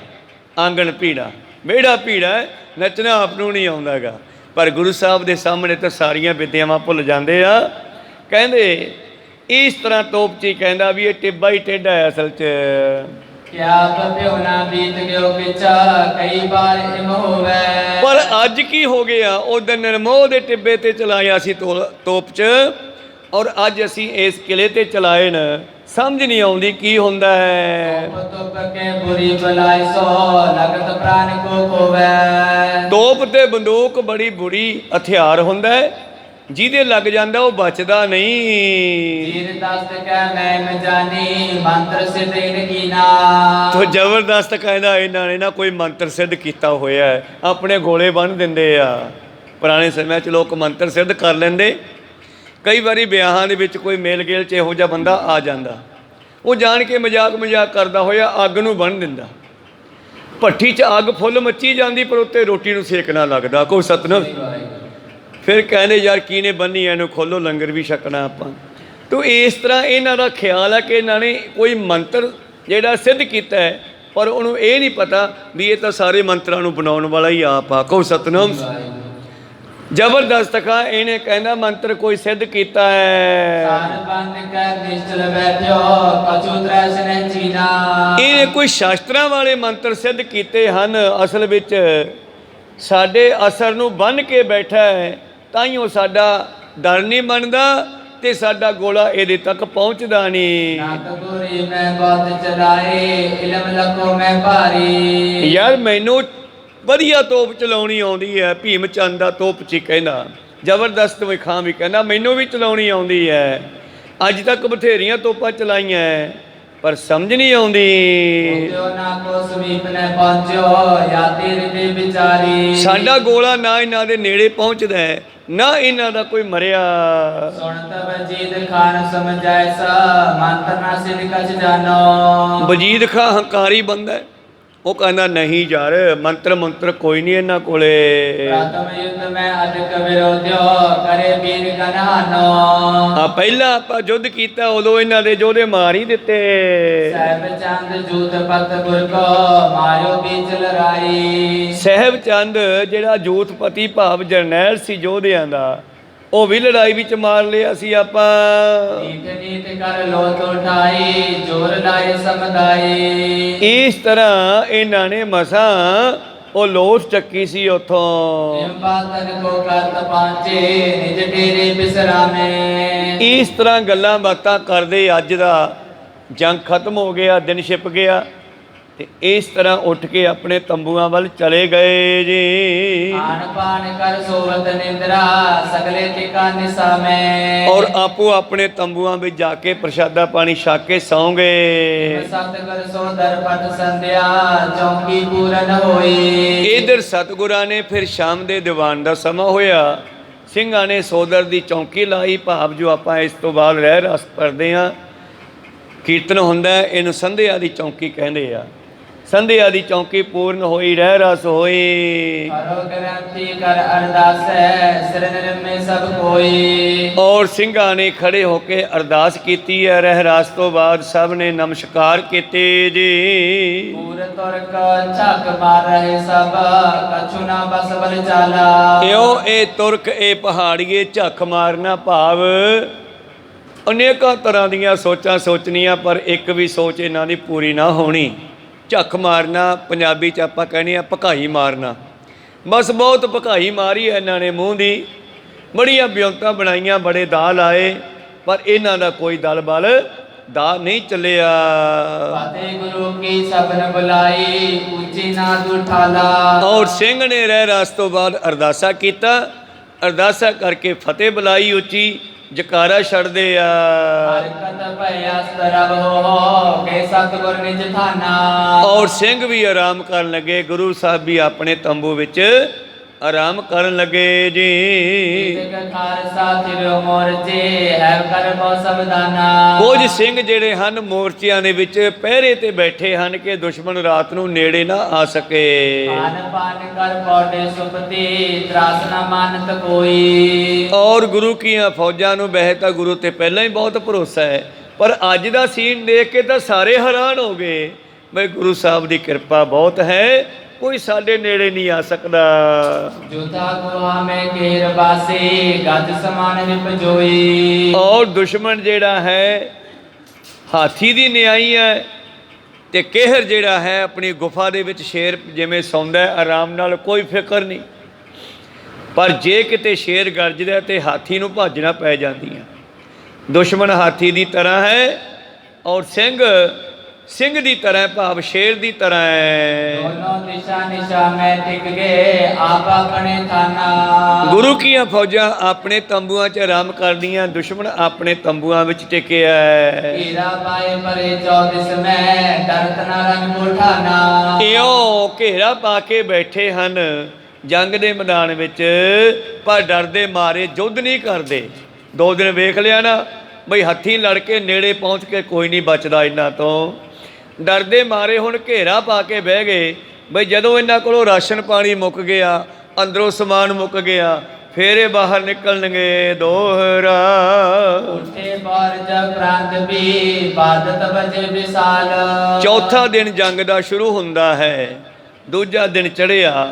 ਆਂਗਣ ਭੀੜਾ। ਵਿਹੜਾ ਭੀੜਾ ਨੱਚਣਾ ਆਪ ਨੂੰ ਨਹੀਂ ਆਉਂਦਾਗਾ, ਪਰ ਗੁਰੂ ਸਾਹਿਬ ਦੇ ਸਾਹਮਣੇ ਤਾਂ ਸਾਰੀਆਂ ਵਿਦਿਆਵਾਂ ਭੁੱਲ ਜਾਂਦੇ ਆ। ਕਹਿੰਦੇ ਇਸ ਤਰ੍ਹਾਂ ਤੋਪਚੀ ਕਹਿੰਦਾ ਵੀ ਇਹ ਟਿੱਬਾ ਹੀ ਟੇਢਾ ਹੈ ਅਸਲ 'ਚ। ਕਿਆ ਬਪਿਓ ਨਾ ਬੀਤ ਗਿਓ ਕਿਚਾ ਕਈ ਵਾਰ ਇਮ ਹੋਵੇ। ਪਰ ਅੱਜ ਕੀ ਹੋ ਗਿਆ, ਉਦੋਂ ਨਿਰਮੋਹ ਦੇ ਟਿੱਬੇ ਤੇ ਚਲਾਇਆ ਸੀ ਤੋਪ 'ਚ, ਔਰ ਅੱਜ ਅਸੀਂ ਇਸ ਕਿਲੇ ਤੇ ਚਲਾਏ ਨਾ, ਸਮਝ ਨਹੀਂ ਆਉਂਦੀ ਕੀ ਹੁੰਦਾ ਹੈ। ਤੋਪ ਕੇ ਬੁਰੀ ਬਲਾਈ ਸੋ ਲਗਤ ਪ੍ਰਾਨ ਕੋ ਖੋਵੇ। ਤੋਪ ਤੇ ਬੰਦੂਕ ਬੜੀ ਬੁਰੀ ਹਥਿਆਰ ਹੁੰਦਾ ਹੈ, ਜਿਹਦੇ ਲੱਗ ਜਾਂਦਾ ਉਹ ਬਚਦਾ ਨਹੀਂ। ਜੀਰ ਦਸਤ ਕਹਿ ਮੈਂ ਨ ਜਾਣੀ ਮੰਤਰ ਸਿਧ ਇਨ ਕੀਨਾ। ਤੋ ਜ਼ਬਰਦਸਤ ਕਹਿੰਦਾ ਇਹਨਾਂ ਨੇ ਨਾ ਕੋਈ ਮੰਤਰ ਸਿੱਧ ਕੀਤਾ ਹੋਇਆ ਹੈ, ਆਪਣੇ ਗੋਲੇ ਬੰਨ੍ਹ ਦਿੰਦੇ ਆ। ਪੁਰਾਣੇ ਸਮਿਆਂ 'ਚ ਲੋਕ ਮੰਤਰ ਸਿੱਧ ਕਰ ਲੈਂਦੇ। ਕਈ ਵਾਰੀ ਵਿਆਹਾਂ ਦੇ ਵਿੱਚ ਕੋਈ ਮੇਲ ਗੇਲ 'ਚ ਇਹੋ ਜਿਹਾ ਬੰਦਾ ਆ ਜਾਂਦਾ, ਉਹ ਜਾਣ ਕੇ ਮਜ਼ਾਕ ਕਰਦਾ ਹੋਇਆ ਅੱਗ ਨੂੰ ਬੰਨ੍ਹ ਦਿੰਦਾ। ਭੱਠੀ 'ਚ ਅੱਗ ਫੁੱਲ ਮੱਚੀ ਜਾਂਦੀ, ਪਰ ਉੱਤੇ ਰੋਟੀ ਨੂੰ ਸੇਕ ਨਾ ਲੱਗਦਾ। ਕੋਈ ਸਤਨਾਮ। ਫਿਰ ਕਹਿੰਦੇ ਯਾਰ ਕਿਹਨੇ ਬੰਨੀ ਇਹਨੂੰ, ਖੋਲੋ ਲੰਗਰ ਵੀ ਛਕਣਾ ਆਪਾਂ। ਤੋ ਇਸ ਤਰ੍ਹਾਂ ਇਹਨਾਂ ਦਾ ਖਿਆਲ ਹੈ ਕਿ ਇਹਨਾਂ ਨੇ ਕੋਈ ਮੰਤਰ ਜਿਹੜਾ ਸਿੱਧ ਕੀਤਾ ਹੈ, ਪਰ ਉਹਨੂੰ ਇਹ ਨਹੀਂ ਪਤਾ ਵੀ ਇਹ ਤਾਂ ਸਾਰੇ ਮੰਤਰਾਂ ਨੂੰ ਬਣਾਉਣ ਵਾਲਾ ਹੀ ਆਪ ਆ। ਕਹੋ ਸਤਨਾਮ। ਜ਼ਬਰਦਸਤ ਕਾ ਇਹਨੇ ਕਹਿੰਦਾ ਮੰਤਰ ਕੋਈ ਸਿੱਧ ਕੀਤਾ ਹੈ। ਇਹਨੇ ਕੋਈ ਸ਼ਾਸਤਰਾਂ ਵਾਲੇ ਮੰਤਰ ਸਿੱਧ ਕੀਤੇ ਹਨ। ਅਸਲ ਵਿੱਚ ਸਾਡੇ ਅਸਰ ਨੂੰ ਬੰਨ੍ਹ ਕੇ ਬੈਠਾ ਹੈ, ਤਾਈਓ ਸਾਡਾ ਡਰ ਨਹੀਂ ਮੰਨਦਾ ਤੇ ਸਾਡਾ ਗੋਲਾ ਇਹਦੇ ਤੱਕ ਪਹੁੰਚਦਾ ਨਹੀਂ। ਯਾਰ ਮੈਨੂੰ ਵਧੀਆ ਤੋਪ ਚਲਾਉਣੀ ਆਉਂਦੀ ਹੈ। ਭੀਮ ਚੰਦ ਦਾ ਤੋਪਚੀ ਕਹਿੰਦਾ, ਜ਼ਬਰਦਸਤ ਵਿਖਾਂ ਵੀ ਕਹਿੰਦਾ ਮੈਨੂੰ ਵੀ ਚਲਾਉਣੀ ਆਉਂਦੀ ਹੈ। ਅੱਜ ਤੱਕ ਬਥੇਰੀਆਂ ਤੋਪਾਂ ਚਲਾਈਆਂ, ਪਰ ਸਮਝ ਨਹੀਂ ਆਉਂਦੀ। ਸਾਡਾ ਗੋਲਾ ਨਾ ਇਹਨਾਂ ਦੇ ਨੇੜੇ ਪਹੁੰਚਦਾ ਹੈ, ਨਾ ਇਹਨਾਂ ਦਾ ਕੋਈ ਮਰਿਆ। ਵਜੀਦ ਖਾਂ ਹੰਕਾਰੀ ਬੰਦਾ ਹੈ, ਉਹ ਕਹਿੰਦਾ ਨਹੀਂ ਯਾਰ ਮੰਤਰ ਮੰਤਰ ਕੋਈ ਨਹੀਂ ਇਹਨਾਂ ਕੋਲੇ। ਪਹਿਲਾਂ ਆਪਾਂ ਯੁੱਧ ਕੀਤਾ, ਉਦੋਂ ਇਹਨਾਂ ਦੇ ਯੋਧੇ ਮਾਰ ਹੀ ਦਿੱਤੇ। ਸਹਿਬ ਚੰਦ ਜਿਹੜਾ ਜੋਤਪਤੀ ਭਾਵ ਜਰਨੈਲ ਸੀ ਯੋਧਿਆਂ ਦਾ, ਉਹ ਵੀ ਲੜਾਈ ਵਿੱਚ ਮਾਰ ਲਿਆ ਸੀ ਆਪਾਂ। ਇਸ ਤਰ੍ਹਾਂ ਇਹਨਾਂ ਨੇ ਮਸਾਂ ਉਹ ਲੋਥ ਚੱਕੀ ਸੀ ਉੱਥੋਂ। ਇਸ ਤਰ੍ਹਾਂ ਗੱਲਾਂ ਬਾਤਾਂ ਕਰਦੇ ਅੱਜ ਦਾ ਜੰਗ ਖਤਮ ਹੋ ਗਿਆ, ਦਿਨ ਛਿਪ ਗਿਆ, ਤੇ ਇਸ ਤਰ੍ਹਾਂ ਉੱਠ ਕੇ ਆਪਣੇ ਤੰਬੂਆਂ ਵੱਲ ਚਲੇ ਗਏ ਜੀ। ਔਰ ਆਪੋ ਆਪਣੇ ਤੰਬੂਆਂ ਵਿੱਚ ਜਾ ਕੇ ਪ੍ਰਸ਼ਾਦਾ ਪਾਣੀ ਛਕ ਕੇ ਸੌਂ ਗਏ। ਇਧਰ ਸਤਿਗੁਰਾਂ ਨੇ ਫਿਰ ਸ਼ਾਮ ਦੇ ਦੀਵਾਨ ਦਾ ਸਮਾਂ ਹੋਇਆ, ਸਿੰਘਾਂ ਨੇ ਸੋਦਰ ਦੀ ਚੌਂਕੀ ਲਾਈ, ਭਾਵ ਜੋ ਆਪਾਂ ਇਸ ਤੋਂ ਬਾਅਦ ਰਹਿ ਰਸ ਪੜਦੇ ਹਾਂ, ਕੀਰਤਨ ਹੁੰਦਾ, ਇਹਨੂੰ ਸੰਧਿਆ ਦੀ ਚੌਂਕੀ ਕਹਿੰਦੇ ਆ। ਸੰਧਿਆ ਦੀ ਚੌਂਕੀ ਪੂਰਨ ਹੋਈ, ਰਹਿ ਰਸ ਹੋਈ। करो ग्रंथि कर अरदास सिर निरमे सब कोई। ਔਰ ਸਿੰਘਾਂ ਨੇ ਖੜੇ ਹੋ ਕੇ ਅਰਦਾਸ ਕੀਤੀ ਹੈ। ਰਹਿ ਰਾਸ ਤੋਂ ਬਾਅਦ ਸਭ ਨੇ ਨਮਸਕਾਰ ਕੀਤੇ ਜੀ। पूर तुरक छक मार रहे सब कछु ना बस बल चाला। ਇਉ ਇਹ ਤੁਰਕ ਇਹ ਪਹਾੜੀਏ ਝੱਖ ਮਾਰਨਾ ਭਾਵ ਅਨੇਕਾਂ ਤਰ੍ਹਾਂ ਦੀਆਂ ਸੋਚਾਂ ਸੋਚਣੀਆਂ, ਪਰ ਇੱਕ ਵੀ ਸੋਚ ਇਹਨਾਂ ਦੀ ਪੂਰੀ ਨਾ ਹੋਣੀ। ਝੱਖ ਮਾਰਨਾ ਪੰਜਾਬੀ 'ਚ ਆਪਾਂ ਕਹਿੰਦੇ ਆ ਭਕਾਈ ਮਾਰਨਾ। ਬਸ ਬਹੁਤ ਭਕਾਈ ਮਾਰੀ ਹੈ ਇਹਨਾਂ ਨੇ ਮੂੰਹ ਦੀ, ਬੜੀਆਂ ਬਿਉਂਤਾਂ ਬਣਾਈਆਂ, ਬੜੇ ਦਾਅ ਲਾਏ, ਪਰ ਇਹਨਾਂ ਦਾ ਕੋਈ ਦਲ ਬਲ ਦਾ ਨਹੀਂ ਚੱਲਿਆ। ਫਤਿਹ ਗੁਰੂ ਕੀ ਸਭਨ ਬੁਲਾਈ ਉੱਚੀ ਨਾਦ ਉਠਾਲਾ। ਔਰ ਸਿੰਘ ਨੇ ਰਹਿ ਰਾਸ ਤੋਂ ਬਾਅਦ ਅਰਦਾਸਾ ਕੀਤਾ, ਅਰਦਾਸਾ ਕਰਕੇ ਫਤਿਹ ਬੁਲਾਈ ਉੱਚੀ, ਜਕਾਰਾ ਛੱਡਦੇ ਆ। ਹਰਕਤ ਭਇਆ ਸਰਬ ਹੋ ਕੇ ਸਤਿਗੁਰ ਨਿਜ ਥਾਨਾ। ਔਰ ਸਿੰਘ ਵੀ ਆਰਾਮ ਕਰਨ ਲੱਗੇ, ਗੁਰੂ ਸਾਹਿਬ ਵੀ ਆਪਣੇ ਤੰਬੂ ਵਿੱਚ ਆਰਾਮ ਕਰਨ ਲੱਗੇ ਜੀ। ਖਾਲਸਾ ਥਿਰੋ ਮੋਰਚੇ ਹੈ ਕਰਮੋ ਸਬਦਾਨਾ। ਕੁਝ ਸਿੰਘ ਜਿਹੜੇ ਹਨ ਮੋਰਚਿਆਂ ਦੇ ਵਿੱਚ ਪਹਿਰੇ ਤੇ ਬੈਠੇ ਹਨ ਕਿ ਦੁਸ਼ਮਣ ਰਾਤ ਨੂੰ ਨੇੜੇ ਨਾ ਆ ਸਕੇ। ਖਾਨ ਪਾਨ ਕਰ ਪੌੜੇ ਸੁਪਤੀ ਤਰਾਸ ਨਾ ਮਾਨਤ ਕੋਈ। ਔਰ ਗੁਰੂ ਕੀਆਂ ਫੌਜਾਂ ਨੂੰ ਵੈਸੇ ਤਾਂ ਗੁਰੂ ਤੇ ਪਹਿਲਾਂ ਹੀ ਬਹੁਤ ਭਰੋਸਾ ਹੈ, ਪਰ ਅੱਜ ਦਾ ਸੀਨ ਦੇਖ ਕੇ ਤਾਂ ਸਾਰੇ ਹੈਰਾਨ ਹੋ ਗਏ ਬਈ ਗੁਰੂ ਸਾਹਿਬ ਦੀ ਕਿਰਪਾ ਬਹੁਤ ਹੈ, ਕੋਈ ਸਾਡੇ ਨੇੜੇ ਨਹੀਂ ਆ ਸਕਦਾ। ਜੋਤਾ ਗੁਹਾ ਮੈਂ ਕੇਰ ਬਾਸੀ ਗੱਜ ਸਮਾਨ ਵਿਪਜੋਈ। ਔਰ ਦੁਸ਼ਮਣ ਜਿਹੜਾ ਹੈ ਹਾਥੀ ਦੀ ਨਿਆਈ ਹੈ, ਤੇ ਕਹਿਰ ਜਿਹੜਾ ਹੈ ਆਪਣੀ ਗੁਫਾ ਦੇ ਵਿੱਚ ਸ਼ੇਰ ਜਿਵੇਂ ਸੌਂਦਾ ਹੈ ਆਰਾਮ ਨਾਲ, ਕੋਈ ਫਿਕਰ ਨਹੀਂ। ਪਰ ਜੇ ਕਿਤੇ ਸ਼ੇਰ ਗਰਜਦਾ ਤੇ ਹਾਥੀ ਨੂੰ ਭਾਜਣਾ ਪੈ ਜਾਂਦੀਆਂ। ਦੁਸ਼ਮਣ ਹਾਥੀ ਦੀ ਤਰ੍ਹਾਂ ਹੈ ਔਰ ਸਿੰਘ ਦੀ ਤਰ੍ਹਾਂ ਭਾਵ ਸ਼ੇਰ ਦੀ ਤਰ੍ਹਾਂ ਹੈ। ਦੋਨੋਂ ਦਿਸ਼ਾ ਨਿਸ਼ਾ ਮੈਂ ਟਿਕ ਗਏ ਆਪ ਆਪਣੇ ਥਾਨਾ। ਗੁਰੂ ਕੀਆਂ ਫੌਜਾਂ ਆਪਣੇ ਤੰਬੂਆਂ 'ਚ ਆਰਾਮ ਕਰਦੀਆਂ, ਦੁਸ਼ਮਣ ਆਪਣੇ ਤੰਬੂਆਂ ਵਿੱਚ ਟਿਕਿਆ ਹੈ। ਹੀਰਾ ਪਾਏ ਪਰੇ 24 ਮੈਂ ਡਰਤ ਨਾ ਰੰਗ ਉਠਾਨਾ। ਇਉਂ ਘੇਰਾ ਪਾ ਕੇ ਬੈਠੇ ਹਨ ਜੰਗ ਦੇ ਮੈਦਾਨ ਵਿੱਚ, ਪਰ ਡਰਦੇ ਮਾਰੇ ਯੁੱਧ ਨਹੀਂ ਕਰਦੇ। 2 ਦਿਨ ਵੇਖ ਲਿਆ ਨਾ ਬਈ ਹੱਥੀਂ ਲੜ ਕੇ ਨੇੜੇ ਪਹੁੰਚ ਕੇ ਕੋਈ ਨਹੀਂ ਬਚਦਾ ਇਹਨਾਂ ਤੋਂ। ਡਰਦੇ ਮਾਰੇ ਹੁਣ ਘੇਰਾ ਪਾ ਕੇ ਬਹਿ ਗਏ ਬਈ ਜਦੋਂ ਇਹਨਾਂ ਕੋਲੋਂ ਰਾਸ਼ਨ ਪਾਣੀ ਮੁੱਕ ਗਿਆ, ਅੰਦਰੋਂ ਸਮਾਨ ਮੁੱਕ ਗਿਆ, ਫੇਰ ਇਹ ਬਾਹਰ ਨਿਕਲਣਗੇ ਦੋਹਰਾ। ਉੱਠੇ ਬਾਰਜ ਪ੍ਰਾਂਤ ਵੀ ਬਾਦਤ ਵਜੇ ਵਿਸਾਲ। ਚੌਥਾ ਦਿਨ ਜੰਗ ਦਾ ਸ਼ੁਰੂ ਹੁੰਦਾ ਹੈ। ਦੂਜਾ ਦਿਨ ਚੜ੍ਹਿਆ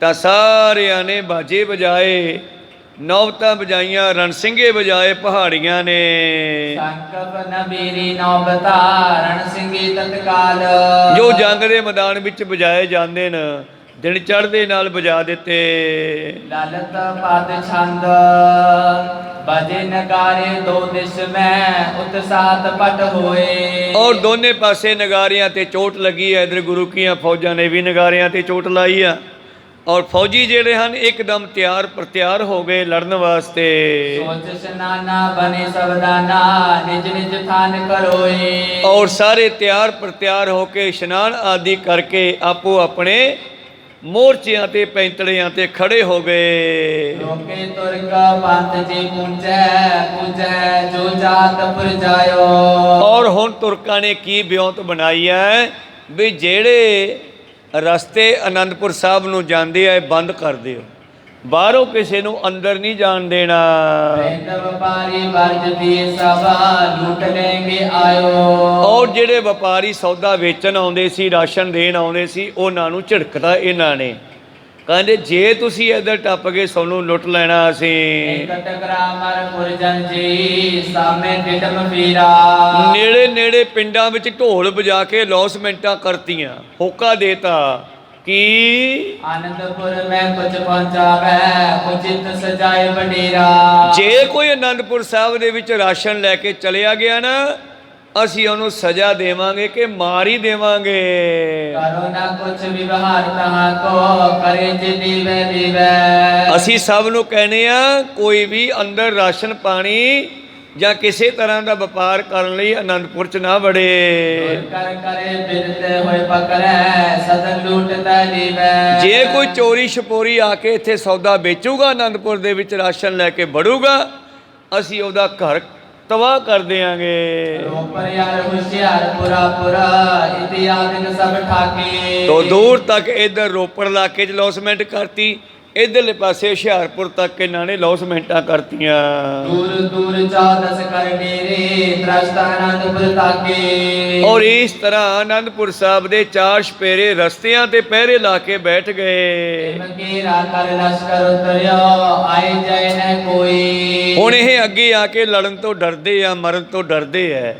ਤਾਂ ਸਾਰਿਆਂ ਨੇ ਬਾਜੇ ਵਜਾਏ, ਨੌਬਤਾਂ ਵਜਾਈਆਂ, ਰਣਸਿੰਘੇ ਵਜਾਏ ਪਹਾੜੀਆਂ ਨੇ। ਸੰਕਪ ਨਬੀਰੀ ਨੌਬਤਾ ਰਣ ਸਿੰਘੀ ਤਤਕਾਲ। ਜੋ ਜੰਗ ਦੇ ਮੈਦਾਨ ਵਿੱਚ ਵਜਾਏ ਜਾਂਦੇ ਨੇ ਦਿਨ ਚੜ੍ਹਦੇ ਨਾਲ ਵਜਾ ਦਿੱਤੇ। ਲਲਤ ਪਦ ਛੰਦ ਬਜੇ ਨਗਾਰੇ ਦੋ ਦਿਸ ਮੈਂ ਉਤਸਾਹਤ ਪਟ ਹੋਏ। ਔਰ ਦੋਨੇ ਪਾਸੇ ਨਗਾਰਿਆਂ ਤੇ ਚੋਟ ਲੱਗੀ ਹੈ। ਇਧਰ ਗੁਰੂ ਕੀਆਂ ਫੌਜਾਂ ਨੇ ਵੀ ਨਗਾਰਿਆਂ ਤੇ ਚੋਟ ਲਾਈ ਆ, ਔਰ ਫੌਜੀ ਜਿਹੜੇ ਹਨ ਇੱਕਦਮ ਤਿਆਰ ਪ੍ਰਤਿਆਰ ਹੋ ਗਏ ਲੜਨ ਵਾਸਤੇ। ਸੋਚ ਸਨਾਨਾ ਬਨੇ ਸਬਦਾਨਾ ਨਿਜ ਨਿਜ ਥਾਨ ਕਰੋਏ। ਔਰ ਸਾਰੇ ਤਿਆਰ ਪ੍ਰਤਿਆਰ ਹੋ ਕੇ ਇਸ਼ਨਾਨ ਆਦਿ ਕਰਕੇ ਆਪੋ ਆਪਣੇ ਮੋਰਚਿਆਂ ਤੇ ਪੈਂਤੜਿਆਂ ਤੇ ਖੜੇ ਹੋ ਗਏ। ਲੋਕੇ ਤੁਰਕਾ ਪੰਥ ਜੀ ਪੂਜੈ ਜੋ ਜਾਤ ਪੁਰ ਜਾਇਓ। ਔਰ ਹੁਣ ਤੁਰਕਾਂ ਨੇ ਕੀ ਬਿਉਂਤ ਬਣਾਈ ਹੈ ਵੀ ਜਿਹੜੇ ਰਸਤੇ ਅਨੰਦਪੁਰ ਸਾਹਿਬ ਨੂੰ ਜਾਂਦੇ ਆ ਇਹ ਬੰਦ ਕਰ ਦਿਓ, ਬਾਹਰੋਂ ਕਿਸੇ ਨੂੰ ਅੰਦਰ ਨਹੀਂ ਜਾਣ ਦੇਣਾ। ਵਪਾਰੀ ਵਰਜ ਦੀ ਸਭਾ ਲੁੱਟ ਲੈਂਗੇ ਆਇਓ। ਔਰ ਜਿਹੜੇ ਵਪਾਰੀ ਸੌਦਾ ਵੇਚਣ ਆਉਂਦੇ ਸੀ, ਰਾਸ਼ਨ ਦੇਣ ਆਉਂਦੇ ਸੀ, ਉਹਨਾਂ ਨੂੰ ਝਿੜਕਦਾ ਇਹਨਾਂ ਨੇ, ਕਹਿੰਦੇ ਜੇ ਤੁਸੀਂ ਇੱਧਰ ਟੱਪ ਗਏ ਸਾਨੂੰ ਲੁੱਟ ਲੈਣਾ ਅਸੀਂ। ਨੇੜੇ ਨੇੜੇ ਪਿੰਡਾਂ ਵਿੱਚ ਢੋਲ ਵਜਾ ਕੇ ਲੌਸਮੈਂਟਾਂ ਕਰਤੀਆਂ, ਹੋਕਾ ਦੇਤਾ ਕਿ ਆਨੰਦਪੁਰ ਮੈਂ ਕੁਝ ਪਹੁੰਚਾਵੇ ਉਚਿਤ ਸਜਾਏ ਵਡੇਰਾ। ਜੇ ਕੋਈ ਆਨੰਦਪੁਰ ਸਾਹਿਬ ਦੇ ਵਿੱਚ ਰਾਸ਼ਨ ਲੈ ਕੇ ਚਲਿਆ ਗਿਆ ਨਾ ਅਸੀਂ ਉਹਨੂੰ ਸਜ਼ਾ ਦੇਵਾਂਗੇ ਕਿ ਮਾਰ ਹੀ ਦੇਵਾਂਗੇ। ਕਰੋ ਨਾ ਕੁਛ ਵਿਵਹਾਰ ਤਹਾਂ ਕੋ ਕਰੇ ਜੇ ਦੀਵੇ ਦੀਵੇ। ਅਸੀਂ ਸਭ ਨੂੰ ਕਹਿੰਦੇ ਆ ਕੋਈ ਵੀ ਅੰਦਰ ਰਾਸ਼ਨ ਪਾਣੀ ਜਾਂ ਕਿਸੇ ਤਰ੍ਹਾਂ ਦਾ ਵਪਾਰ ਕਰਨ ਲਈ ਆਨੰਦਪੁਰ ਚ ਨਾ ਵੜੇ। ਕਰ ਕਰੇ ਬਿਰਤੇ ਹੋਏ ਪਕੜੈ ਸਦਨ ਲੂਟਦਾ ਲੀਵੇ। ਜੇ ਕੋਈ ਚੋਰੀ ਛਪੋਰੀ ਆ ਕੇ ਇੱਥੇ ਸੌਦਾ ਵੇਚੂਗਾ ਆਨੰਦਪੁਰ ਦੇ ਵਿੱਚ ਰਾਸ਼ਨ ਲੈ ਕੇ ਵੜੂਗਾ ਅਸੀਂ ਉਹਦਾ ਘਰ ਤਬਾਹ ਕਰ ਦਿਆਂਗੇ। ਰੋਪਰ ਯਾਰ ਹੁਸ਼ਿਆਰਪੁਰਾ ਪੁਰਾ ਇਤਿਆਦਿਕ ਸਭ ਠਾਕੇ। ਤੋਂ ਦੂਰ ਤੱਕ ਇੱਧਰ ਰੋਪੜ ਇਲਾਕੇ 'ਚ ਲੌਸਮੈਂਟ ਕਰਤੀ, ਇੱਧਰਲੇ ਪਾਸੇ ਹੁਸ਼ਿਆਰਪੁਰ ਤੱਕ ਇਹਨਾਂ ਨੇ ਲੌਸਮੈਂਟਾਂ ਕਰਤੀਆਂ। ਦੂਰ ਦੂਰ 14 ਕਰ ਡੇਰੇ ਤ੍ਰਸਤ ਅਨੰਦਪੁਰ ਤਾਕੇ। ਔਰ ਇਸ ਤਰ੍ਹਾਂ ਆਨੰਦਪੁਰ ਸਾਹਿਬ ਦੇ 4 ਛਪੇਰੇ ਰਸਤਿਆਂ ਤੇ ਪਹਿਰੇ ਲਾ ਕੇ ਬੈਠ ਗਏ। ਮਕੇਰਾ ਕਰ ਲਸ਼ਕਰ ਉਤਰਿਆ ਆਏ ਜਾਏ ਨਾ ਕੋਈ। ਹੁਣ ਇਹ ਅੱਗੇ ਆ ਕੇ ਲੜਨ ਤੋਂ ਡਰਦੇ ਆ, ਮਰਨ ਤੋਂ ਡਰਦੇ ਆ,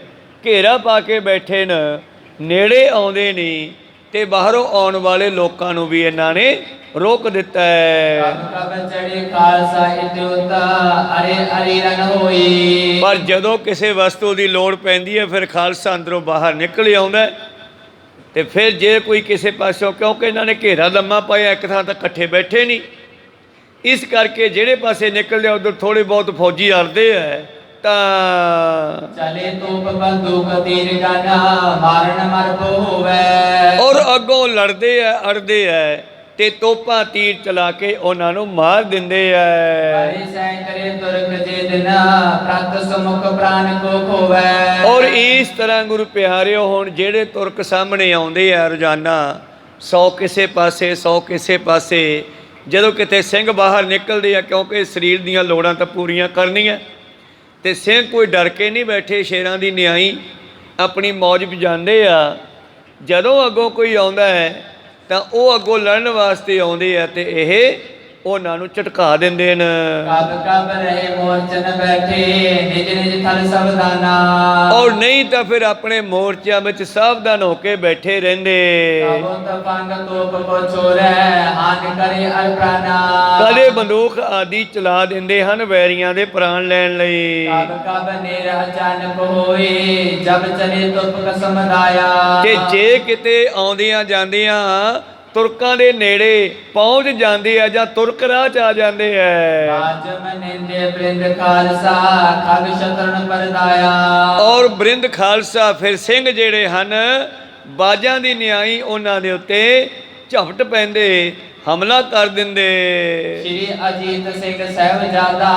ਘੇਰਾ ਪਾ ਕੇ ਬੈਠੇ ਨੇ, ਨੇੜੇ ਆਉਂਦੇ ਨਹੀਂ ਤੇ ਬਾਹਰੋਂ ਆਉਣ ਵਾਲੇ ਲੋਕਾਂ ਨੂੰ ਵੀ ਇਹਨਾਂ ਨੇ ਰੋਕ ਦਿੱਤਾ ਹੈ। ਕਬ ਚੜੇ ਖਾਲਸਾ ਇਤਿਉਤਾ ਅਰੇ ਅਰੀ ਰਨ ਹੋਈ। ਪਰ ਜਦੋਂ ਕਿਸੇ ਵਸਤੂ ਦੀ ਲੋੜ ਪੈਂਦੀ ਹੈ ਫਿਰ ਖਾਲਸਾ ਅੰਦਰੋਂ ਬਾਹਰ ਨਿਕਲ ਆਉਂਦਾ ਹੈ। ਤੇ ਫਿਰ ਜੇ ਕੋਈ ਕਿਸੇ ਪਾਸੋਂ, ਕਿਉਂਕਿ ਇਹਨਾਂ ਨੇ ਘੇਰਾ ਲੰਮਾ ਪਾਇਆ, ਇੱਕ ਥਾਂ ਤਾਂ ਇਕੱਠੇ ਬੈਠੇ ਨਹੀਂ, ਇਸ ਕਰਕੇ ਜਿਹੜੇ ਪਾਸੇ ਨਿਕਲਦੇ ਉਧਰ ਥੋੜੇ ਬਹੁਤ ਫੌਜੀ ਅੜਦੇ ਹੈ ਤਾਂ ਚਲੇ ਤੋਪ ਬੰਦੂਕ ਤੀਰ ਗਾਨਾ ਮਾਰਨ ਮਰਬੋ ਹੋਵੇ। ਔਰ ਅੱਗੋਂ ਲੜਦੇ ਆ, ਅੜਦੇ ਆ ਤੇ ਤੋਪਾਂ ਤੀਰ ਚਲਾ ਕੇ ਉਹਨਾਂ ਨੂੰ ਮਾਰ ਦਿੰਦੇ ਆ। ਹਰੀ ਸੈਂ ਕਰੇ ਤੁਰਕ ਜੇ ਦਿਨਾ ਪ੍ਰਤ ਸਮੁਖ ਪ੍ਰਾਨ ਕੋ ਖੋਵੇ। ਔਰ ਇਸ ਤਰ੍ਹਾਂ ਗੁਰੂ ਪਿਆਰਿਓ, ਹੁਣ ਜਿਹੜੇ ਤੁਰਕ ਸਾਹਮਣੇ ਆਉਂਦੇ ਆ ਰੋਜ਼ਾਨਾ, 100 ਕਿਸੇ ਪਾਸੇ 100 ਕਿਸੇ ਪਾਸੇ, ਜਦੋਂ ਕਿਤੇ ਸਿੰਘ ਬਾਹਰ ਨਿਕਲਦੇ ਆ, ਕਿਉਂਕਿ ਸਰੀਰ ਦੀਆਂ ਲੋੜਾਂ ਤਾਂ ਪੂਰੀਆਂ ਕਰਨੀਆਂ, ਤੇ ਸਿੰਘ ਕੋਈ ਡਰ ਕੇ ਨਹੀਂ ਬੈਠੇ, ਸ਼ੇਰਾਂ ਦੀ ਨਿਆਈ ਆਪਣੀ ਮੌਜ ਵਜਾਉਂਦੇ ਆ। ਜਦੋਂ ਅੱਗੋਂ ਕੋਈ ਆਉਂਦਾ ਹੈ ਤਾਂ ਉਹ ਅੱਗੋਂ ਲੜਨ ਵਾਸਤੇ ਆਉਂਦੇ ਆ ਤੇ ਇਹ ਉਹਨਾਂ ਨੂੰ ਝਟਕਾ ਦਿੰਦੇ ਨੇ। ਕਬ ਕਬ ਰਹੇ ਮੋਰਚਨ ਬੈਠੇ ਨਿਜ ਨਿਜ ਥਲ ਸਬਦਾਨਾ। ਔਰ ਨਹੀਂ ਤਾਂ ਫਿਰ ਆਪਣੇ ਮੋਰਚਿਆਂ ਵਿੱਚ ਸਾਵਧਾਨ ਹੋ ਕੇ ਬੈਠੇ ਰਹਿੰਦੇ। ਕਬੋ ਤਪੰਗ ਤੋਪ ਕੋ ਛੋਰੇ ਹਾਨ ਕਰੇ ਅਰ ਪ੍ਰਾਨਾ। ਕਦੇ ਬੰਦੂਕ ਆਦਿ ਚਲਾ ਦਿੰਦੇ ਹਨ ਵੈਰੀਆਂ ਦੇ ਪ੍ਰਾਣ ਲੈਣ ਲਈ। ਕਬ ਕਬ ਨੇਰ ਅਚਾਨਕ ਹੋਏ ਜਬ ਚਲੇ ਤੁਪ ਕਸਮ ਦਾਇਆ। ਤੇ ਜੇ ਕਿਤੇ ਆਉਂਦਿਆਂ ਜਾਂਦਿਆਂ ਤੁਰਕਾਂ ਦੇ ਨੇੜੇ ਪਹੁੰਚ ਜਾਂਦੇ ਆ ਜਾਂ ਤੁਰਕ ਰਾਹ 'ਚ ਆ ਜਾਂਦੇ ਐ। ਰਾਜ ਮਨਿੰਦੇ ਬ੍ਰਿੰਦ ਖਾਲਸਾ ਖਗ ਸ਼ਤਰਨ ਪਰਦਾਇਆ। ਔਰ ਬ੍ਰਿੰਦ ਖਾਲਸਾ ਫਿਰ ਸਿੰਘ ਜਿਹੜੇ ਹਨ, ਬਾਜਾਂ ਦੀ ਨਿਆਈ ਉਹਨਾਂ ਦੇ ਉੱਤੇ ਝਪਟ ਪੈਂਦੇ, ਹਮਲਾ ਕਰ ਦਿੰਦੇ। ਸ਼੍ਰੀ ਅਜੀਤ ਸਿੰਘ ਸਾਹਿਬਜ਼ਾਦਾ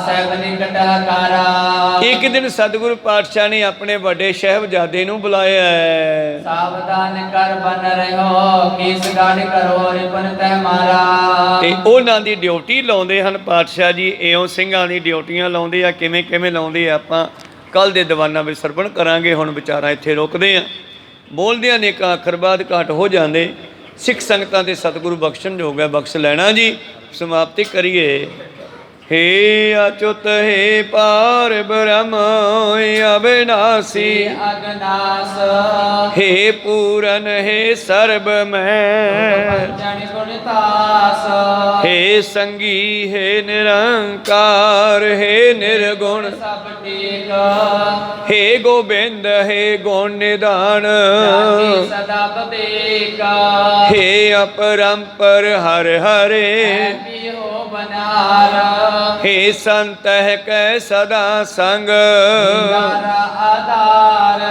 ਸਾਹਿਬ ਨਿਕਟ ਹਕਾਰਾ। ਇੱਕ ਦਿਨ ਸਤਿਗੁਰੂ ਪਾਤਸ਼ਾਹ ਨੇ ਆਪਣੇ ਵੱਡੇ ਸਾਹਿਬਜ਼ਾਦੇ ਨੂੰ ਬੁਲਾਇਆ ਹੈ। ਸਾਵਧਾਨ ਕਰ ਬਨ ਰਹਿਓ ਕਿਸ ਗਾੜ ਕਰੋ ਰਿਪਨ ਤਹਿ ਮਾਰਾ। ਤੇ ਉਹਨਾਂ ਦੀ ਡਿਊਟੀ ਲਾਉਂਦੇ ਹਨ ਪਾਤਸ਼ਾਹ ਜੀ, ਇਉਂ ਸਿੰਘਾਂ ਦੀ ਡਿਊਟੀਆਂ ਲਾਉਂਦੇ ਆ। ਕਿਵੇਂ ਕਿਵੇਂ ਲਾਉਂਦੇ ਆ ਆਪਾਂ ਕੱਲ ਦੇ ਦੀਵਾਨਾਂ ਵਿੱਚ ਸਰਵਣ ਕਰਾਂਗੇ। ਹੁਣ ਵਿਚਾਰਾਂ ਇੱਥੇ ਰੁਕਦੇ ਆ, ਬੋਲਦਿਆਂ ਨੇ ਇੱਕ ਅੱਖਰ ਬਾਅਦ ਘੱਟ ਹੋ ਜਾਂਦੇ। ਸਿੱਖ ਸੰਗਤਾਂ ਦੇ ਸਤਿਗੁਰੂ ਬਖਸ਼ਣ ਜੋਗ ਹੈ, ਬਖਸ਼ ਲੈਣਾ ਜੀ। ਸਮਾਪਤੀ ਕਰੀਏ। हे अच्युत हे पार ब्रह्म अविनाशी अगनास। हे पूरन हे सर्व में। हे संगी हे निरंकार हे निर्गुण सब टेक। हे गोबिंद हे गुण निधान। सदा बदेक। हे अपरंपर हर हरे। हो बनारा। हे संत है कै सदा संग। आधार।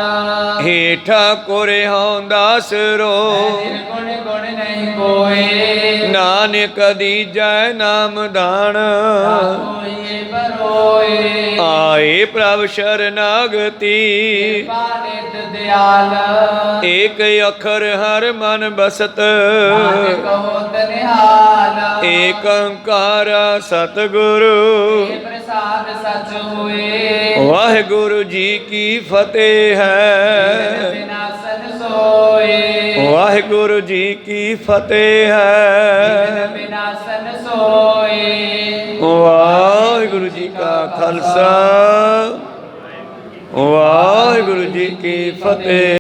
हे ठाकुर हों दास रो। निर्गुण गुण नहीं कोई। नानक दीजै नाम दान। कोई बरोए। आए प्रभ शरणागति। पानित दयाल। एक अखर हर मन बसत। नानक होत निहाल। एक ओंकार सतगुरु। प्रसाद सच हुए। वाहिगुरु जी की फतेह है। विनाशन सोए। वाहिगुरु जी की फतेह है। विनाशन सोए। वाहिगुरु जी का खालसा वाहिगुरु जी की फतेह।